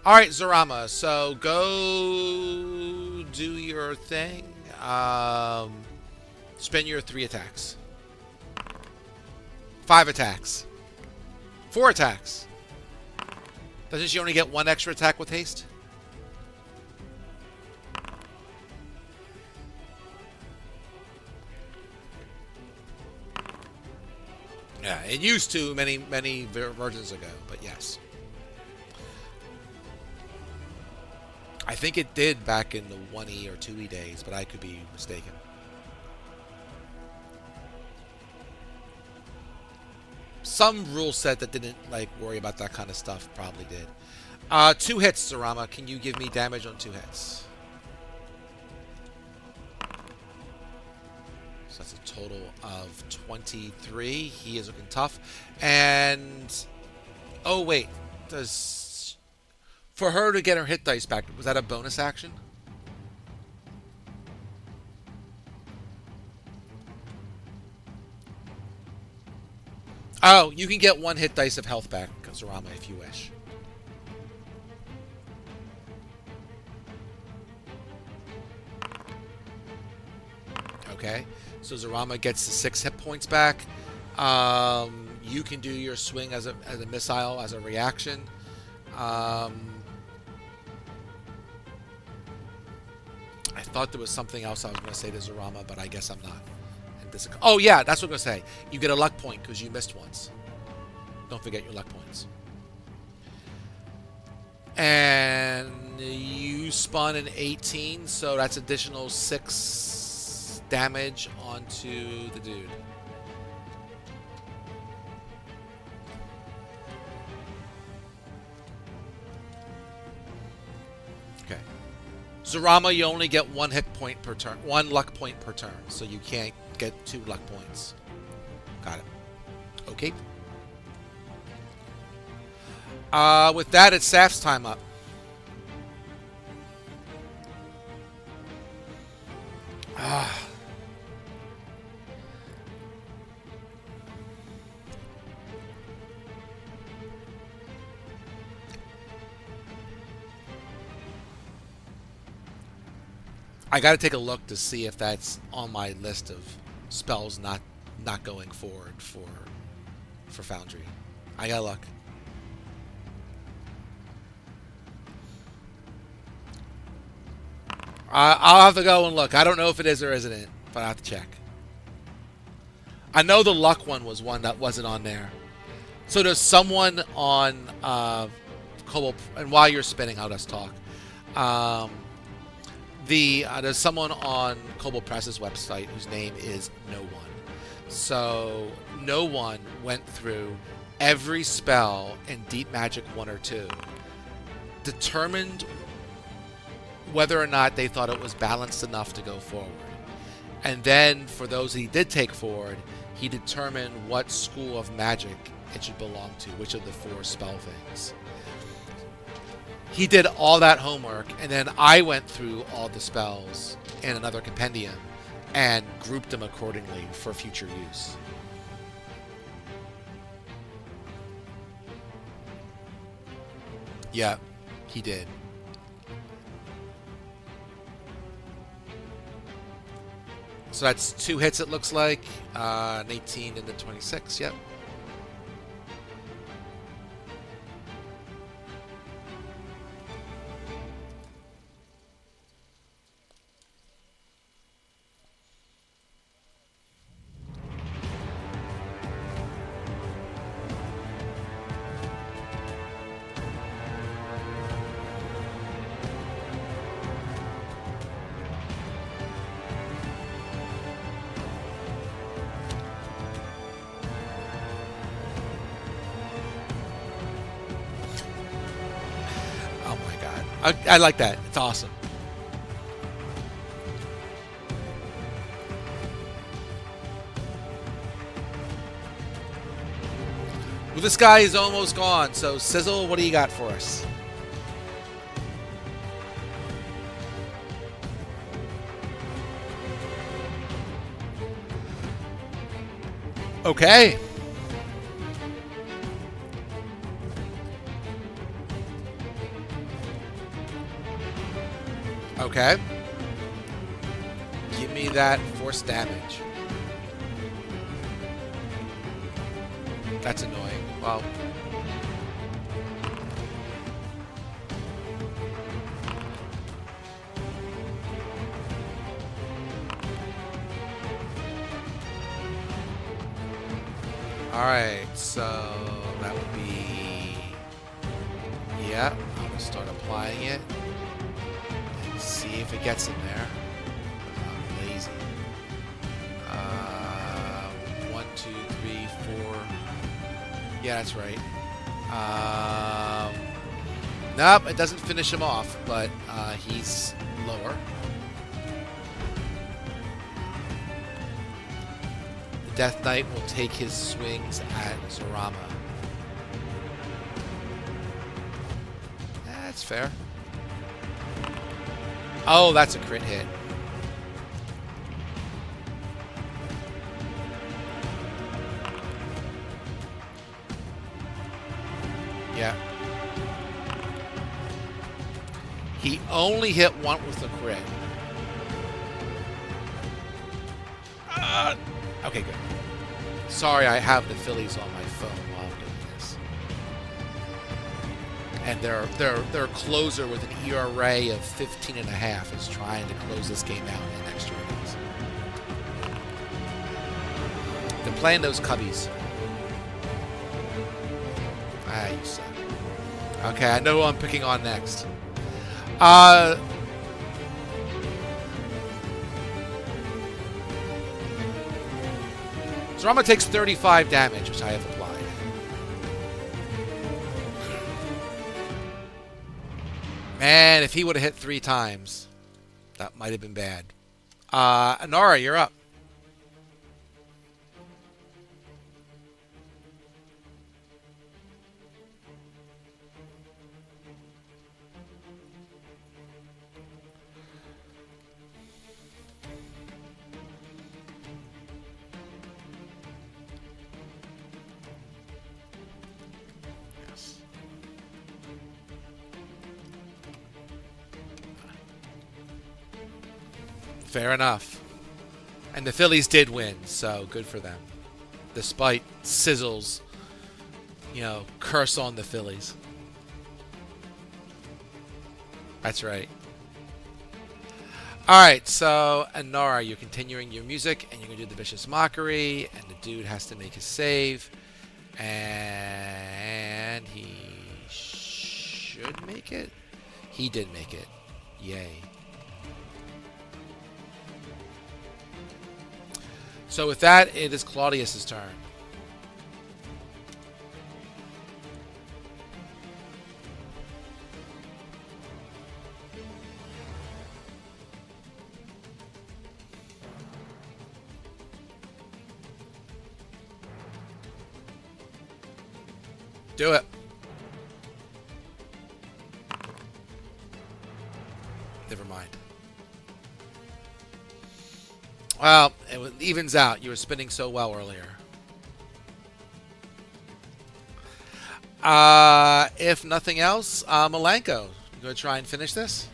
All right, Zarama. So go do your thing. Spend your 3 attacks. 5 attacks. 4 attacks. Doesn't she only get 1 extra attack with haste? Yeah, it used to many versions ago, but yes. I think it did back in the 1E or 2E days, but I could be mistaken. Some rule set that didn't worry about that kind of stuff probably did. 2 hits, Zarama. Can you give me damage on 2 hits? So that's a total of 23. He is looking tough. And oh wait, does for her to get her hit dice back, was that a bonus action? Oh, you can get one hit dice of health back, Zarama, if you wish. Okay, so Zarama gets the 6 hit points back. You can do your swing as a missile as a reaction. I thought there was something else I was going to say to Zarama, but I guess I'm not. Oh yeah, that's what I'm going to say. You get a luck point because you missed once. Don't forget your luck points. And you spun an 18, so that's additional 6 damage onto the dude. Okay. Zarama, you only get 1 hit point per turn, 1 luck point per turn, so you can't get 2 luck points. Got it. Okay. With that, it's Saf's time up. I got to take a look to see if that's on my list of spells not going forward for Foundry. I got to look. I'll have to go and look. I don't know if it is or isn't it, but I have to check. I know the luck one was one that wasn't on there. So there's someone on Cobalt, and while you're spinning, I'll just talk. There's someone on Cobalt Press's website whose name is No One. So No One went through every spell in Deep Magic 1 or 2, determined whether or not they thought it was balanced enough to go forward. And then for those he did take forward, he determined what school of magic it should belong to, which of the 4 spell things. He did all that homework, and then I went through all the spells in another compendium and grouped them accordingly for future use. Yeah, he did. So that's 2 hits, it looks like. An 18 and a 26, yep. I like that. It's awesome. Well, this guy is almost gone. So, Sizzle, what do you got for us? Okay. Okay. Give me that force damage. That's annoying. Well. Alright, so that would be... Yeah, I'm going to start applying it. See if it gets in there. I'm lazy. 1, 2, 3, 4. Yeah, that's right. Nope, it doesn't finish him off, but he's lower. Death Knight will take his swings at Zorama. That's fair. Oh, that's a crit hit. Yeah. He only hit one with the crit. Okay, good. Sorry, I have the Phillies on my phone while I'm doing this. And their closer with an ERA of 15.5 is trying to close this game out in extra innings. They're playing those Cubbies. Ah, you suck. Okay, I know who I'm picking on next. Zorama takes 35 damage, which I have applied. Man, if he would have hit 3 times, that might have been bad. Anara, you're up. Fair enough. And the Phillies did win, so good for them. Despite Sizzle's, curse on the Phillies. That's right. Alright, so Anara, you're continuing your music, and you're going to do the Vicious Mockery, and the dude has to make a save. And he should make it? He did make it. Yay. So with that, it is Claudius's turn. Do it. Never mind. Well, it evens out. You were spinning so well earlier. If nothing else, Malenko, you going to try and finish this?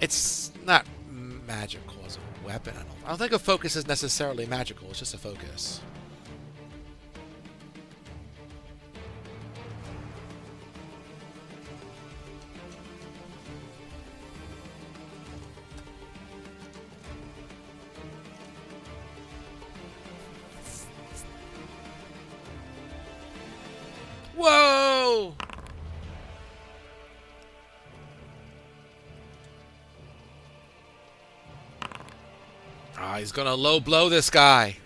It's not magical as a weapon. I don't think a focus is necessarily magical. It's just a focus. Whoa! He's going to low blow this guy.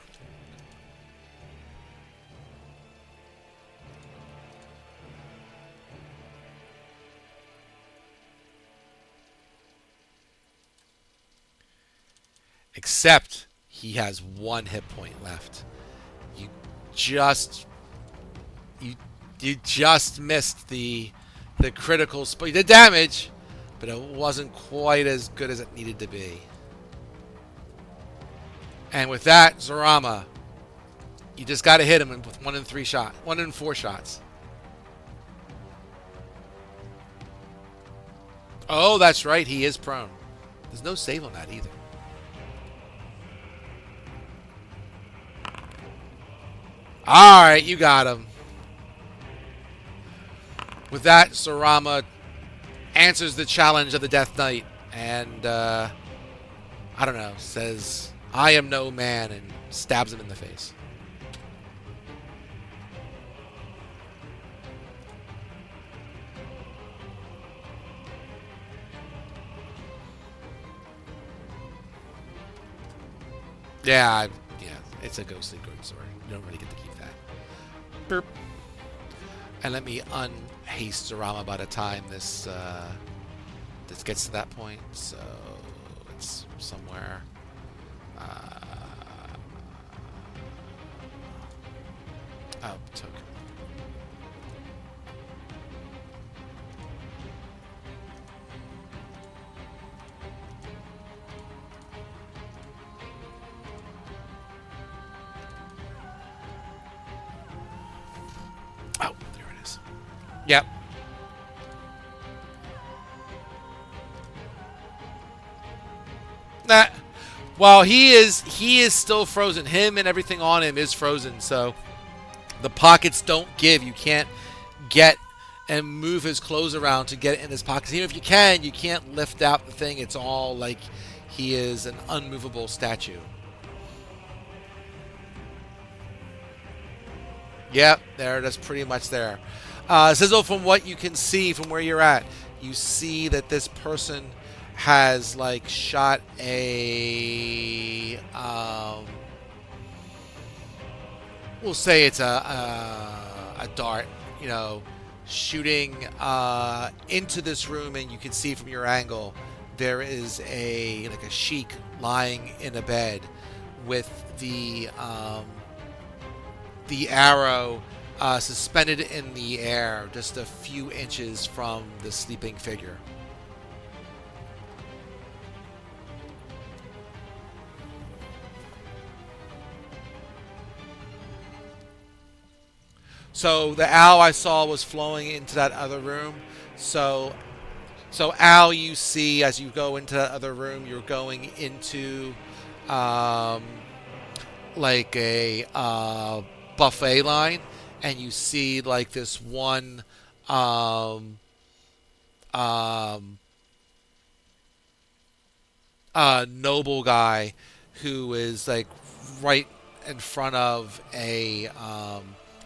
Except he has 1 hit point left. You just missed the critical spot. You did damage, but it wasn't quite as good as it needed to be. And with that, Zorama, you just got to hit him with 1 in 3 shots. 1 in 4 shots. Oh, that's right. He is prone. There's no save on that either. All right, you got him. With that, Zorama answers the challenge of the Death Knight and, I don't know, says, I am no man, and stabs him in the face. Yeah, yeah, it's a ghostly good sword. You don't really get to keep that. Burp. And let me unhaste Zarama by the time this gets to that point. So it's somewhere. Uh, oh, took. Oh, there it is. Yep. Nah. Well, he is still frozen. Him and everything on him is frozen. So the pockets don't give. You can't get and move his clothes around to get it in his pockets. Even if you can't lift out the thing. It's all like he is an unmovable statue. Yep, there. That's pretty much there. Sizzle, from what you can see from where you're at, you see that this person has like shot we'll say it's a dart, you know, shooting into this room, and you can see from your angle there is a sheik lying in a bed with the arrow suspended in the air, just a few inches from the sleeping figure. So the owl I saw was flowing into that other room. So so owl, you see as you go into that other room, you're going into um, like a buffet line, and you see like this one um, um, noble guy who is like right in front of a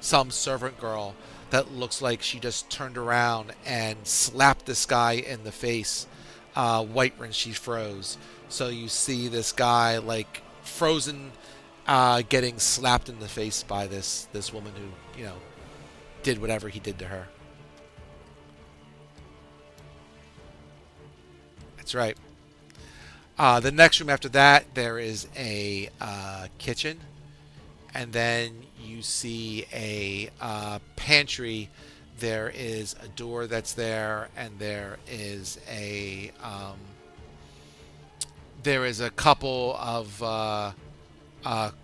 some servant girl that looks like she just turned around and slapped this guy in the face, white when she froze. So you see this guy like frozen, getting slapped in the face by this woman who did whatever he did to her. That's right. The next room after that, there is a kitchen, and then you see a pantry. There is a door that's there, and there is a couple of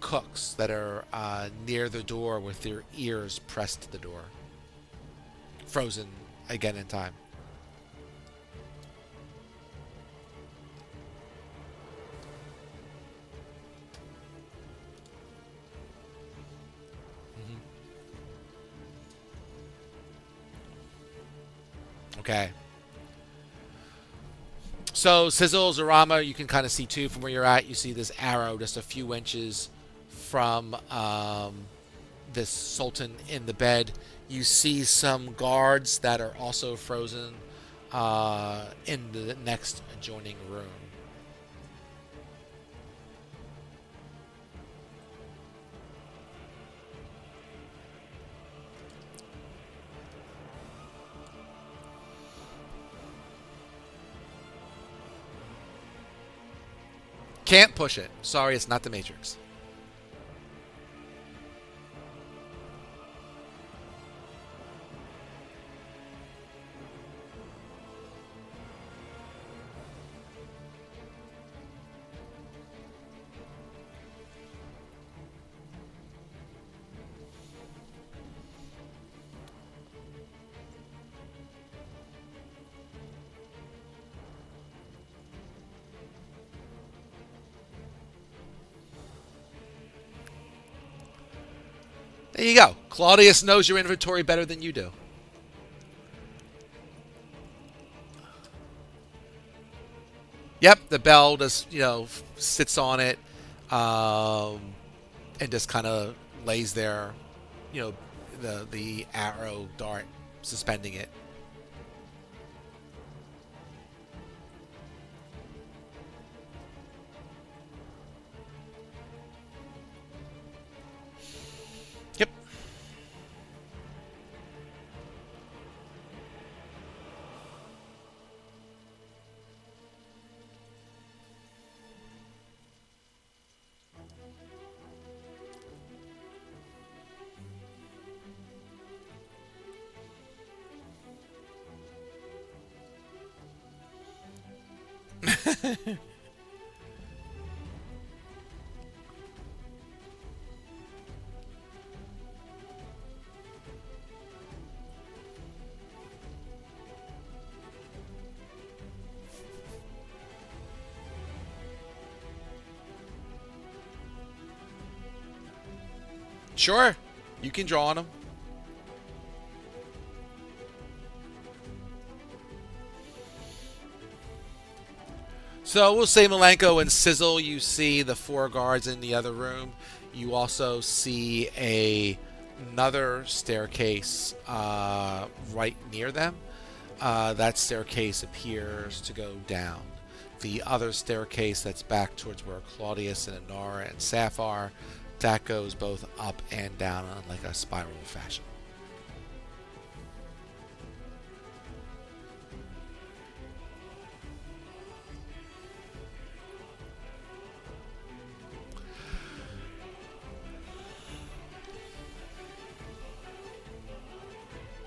cooks that are near the door with their ears pressed to the door, frozen again in time. Hmm. Okay. So Sizzle, Zarama, you can kind of see too from where you're at. You see this arrow just a few inches from this Sultan in the bed. You see some guards that are also frozen in the next adjoining room. Can't push it. Sorry, it's not the Matrix. There you go. Claudius knows your inventory better than you do. Yep, the bell just sits on it. um, and just kind of lays there, you know, the arrow dart suspending it. Yep. Sure, you can draw on them. So we'll say Malenko and Sizzle. You see the four guards in the other room. You also see another staircase right near them. That staircase appears to go down. The other staircase that's back towards where Claudius and Inara and Saph are, that goes both up and down on like a spiral fashion.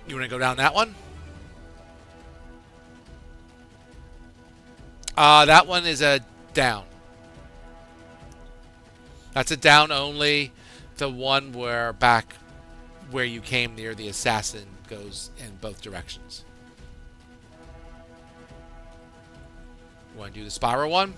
You want to go down that one? That one is a down. That's a down only. The one where back where you came near the assassin goes in both directions. Want to do the spiral one?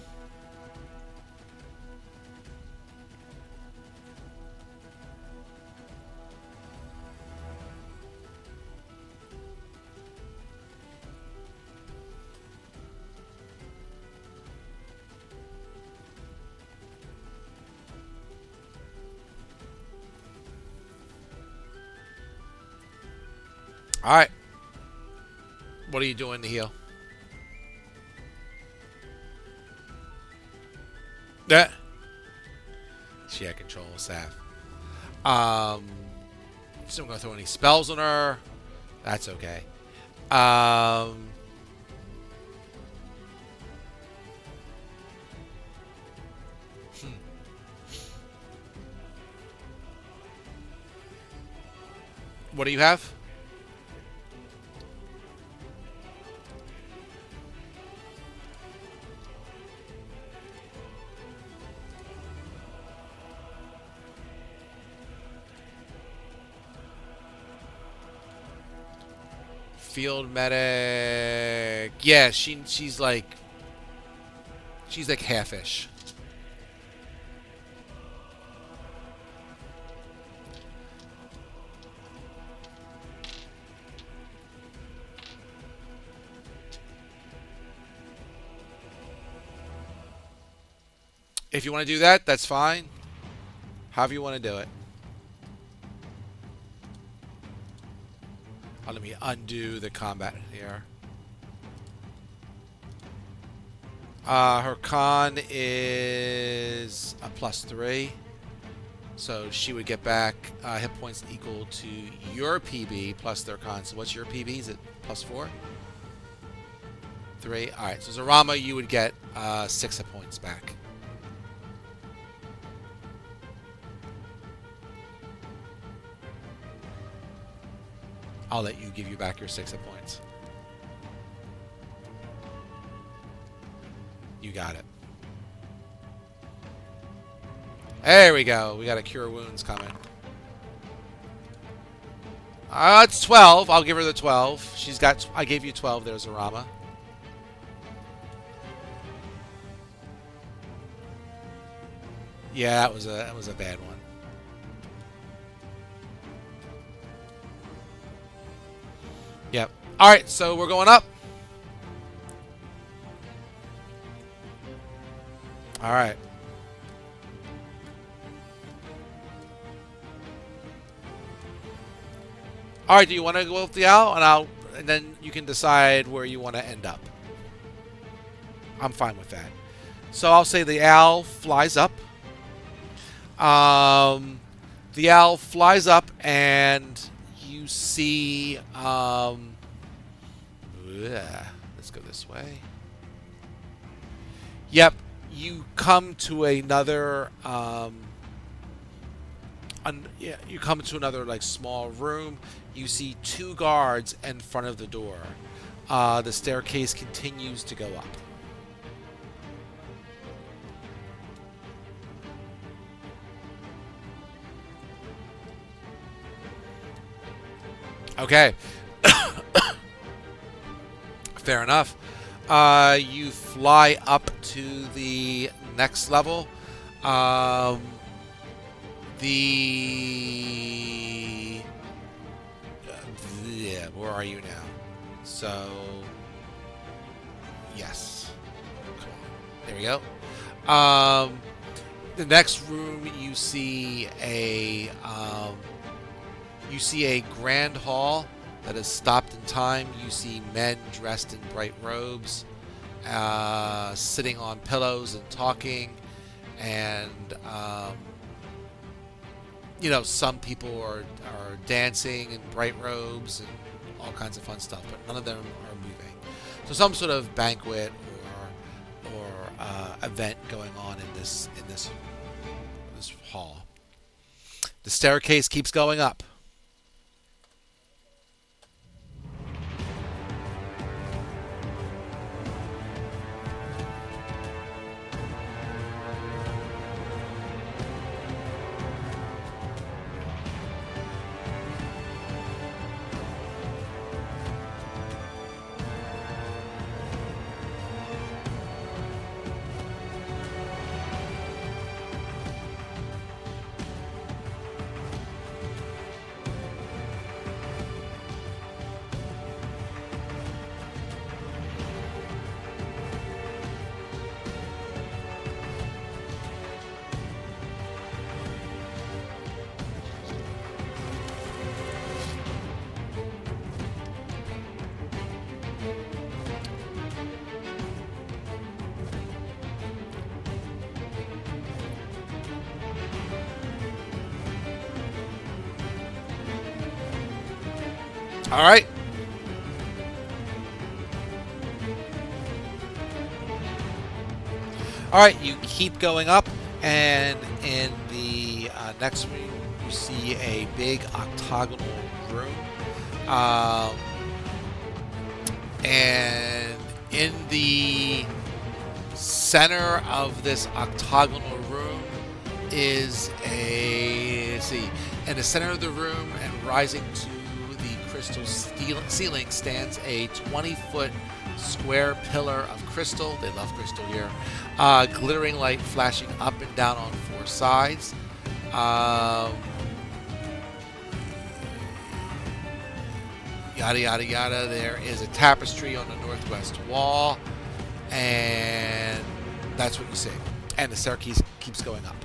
All right. What are you doing to heal? Yeah. She had control of Saph. So I'm gonna throw any spells on her. That's okay. Um, hmm. What do you have? Field medic. Yeah, she's like half-ish. If you want to do that, that's fine. However you want to do it. Let me undo the combat here. Her con is a +3. So she would get back hit points equal to your PB plus their con. So what's your PB? Is it +4? 3? Alright, so Zarama, you would get 6 hit points back. I'll let you give you back your 6 hit points. You got it. There we go. We got a cure wounds coming. It's 12. I'll give her the 12. She's got. I gave you 12. There's Arama. Yeah, that was a bad one. Yep. All right, so we're going up. All right. All right, do you want to go with the owl, and then you can decide where you want to end up. I'm fine with that. So I'll say the owl flies up. Um, the owl flies up, and you see. Let's go this way. Yep, you come to another. Yeah, you come to another like small room. You see two guards in front of the door. The staircase continues to go up. Okay, fair enough. You fly up to the next level. Um, the yeah, where are you now? So yes, there we go. Um, the next room you see a grand hall that has stopped in time. You see men dressed in bright robes, sitting on pillows and talking, and some people are dancing in bright robes and all kinds of fun stuff, but none of them are moving. So some sort of banquet or event going on in this hall. The staircase keeps going up. All right. All right, you keep going up, and in the next room, you see a big octagonal room. Um, and in the center of this octagonal room is let's see, in the center of the room and rising to the crystal ceiling stands a 20-foot square pillar of crystal. They love crystal here. Glittering light flashing up and down on four sides. Yada yada yada. There is a tapestry on the northwest wall, and that's what you see. And the staircase keeps going up.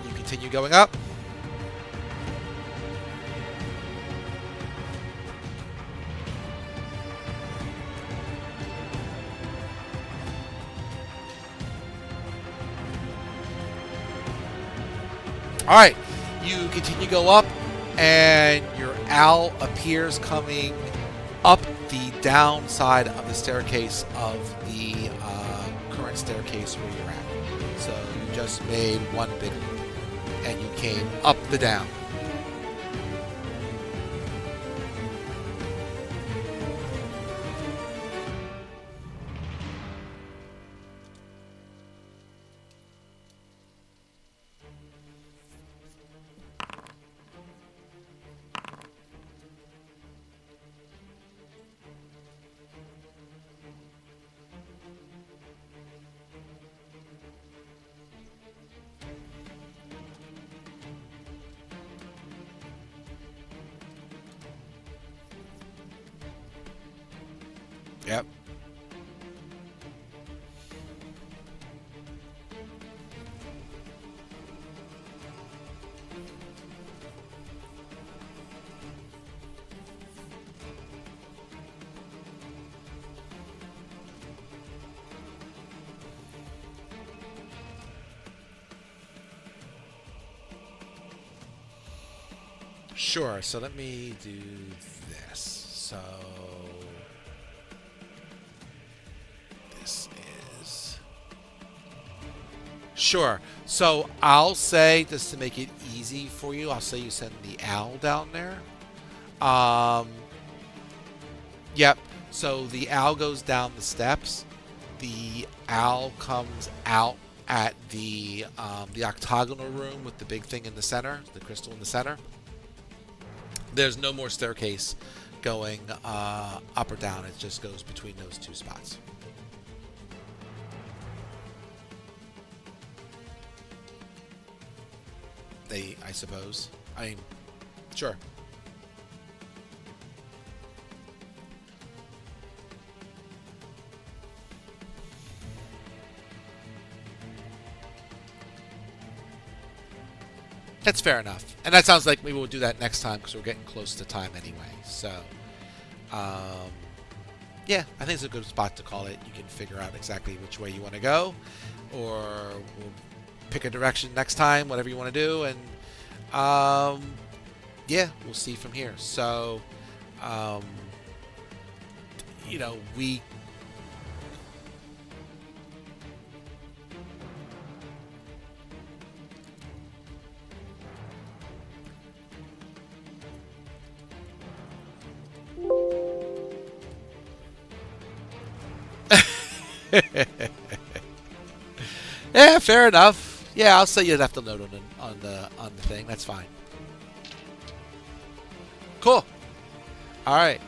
You continue going up. All right, you continue to go up, and your owl appears coming up the downside of the staircase of the current staircase where you're at. So you just made one big loop, and you came up the down. Yep. Sure. So let me do this. So this is sure. So I'll say, just to make it easy for you, I'll say you send the owl down there. Um, yep. So the owl goes down the steps. The owl comes out at the octagonal room with the big thing in the center, the crystal in the center. There's no more staircase going up or down. It just goes between those two spots. I suppose. I mean, sure. That's fair enough. And that sounds like maybe we'll do that next time because we're getting close to time anyway. So, um, yeah, I think it's a good spot to call it. You can figure out exactly which way you want to go, or we'll pick a direction next time, whatever you want to do. And, yeah, we'll see from here. So, um, we. Yeah, fair enough. Yeah, I'll say you'd have to note on the thing. That's fine. Cool. All right.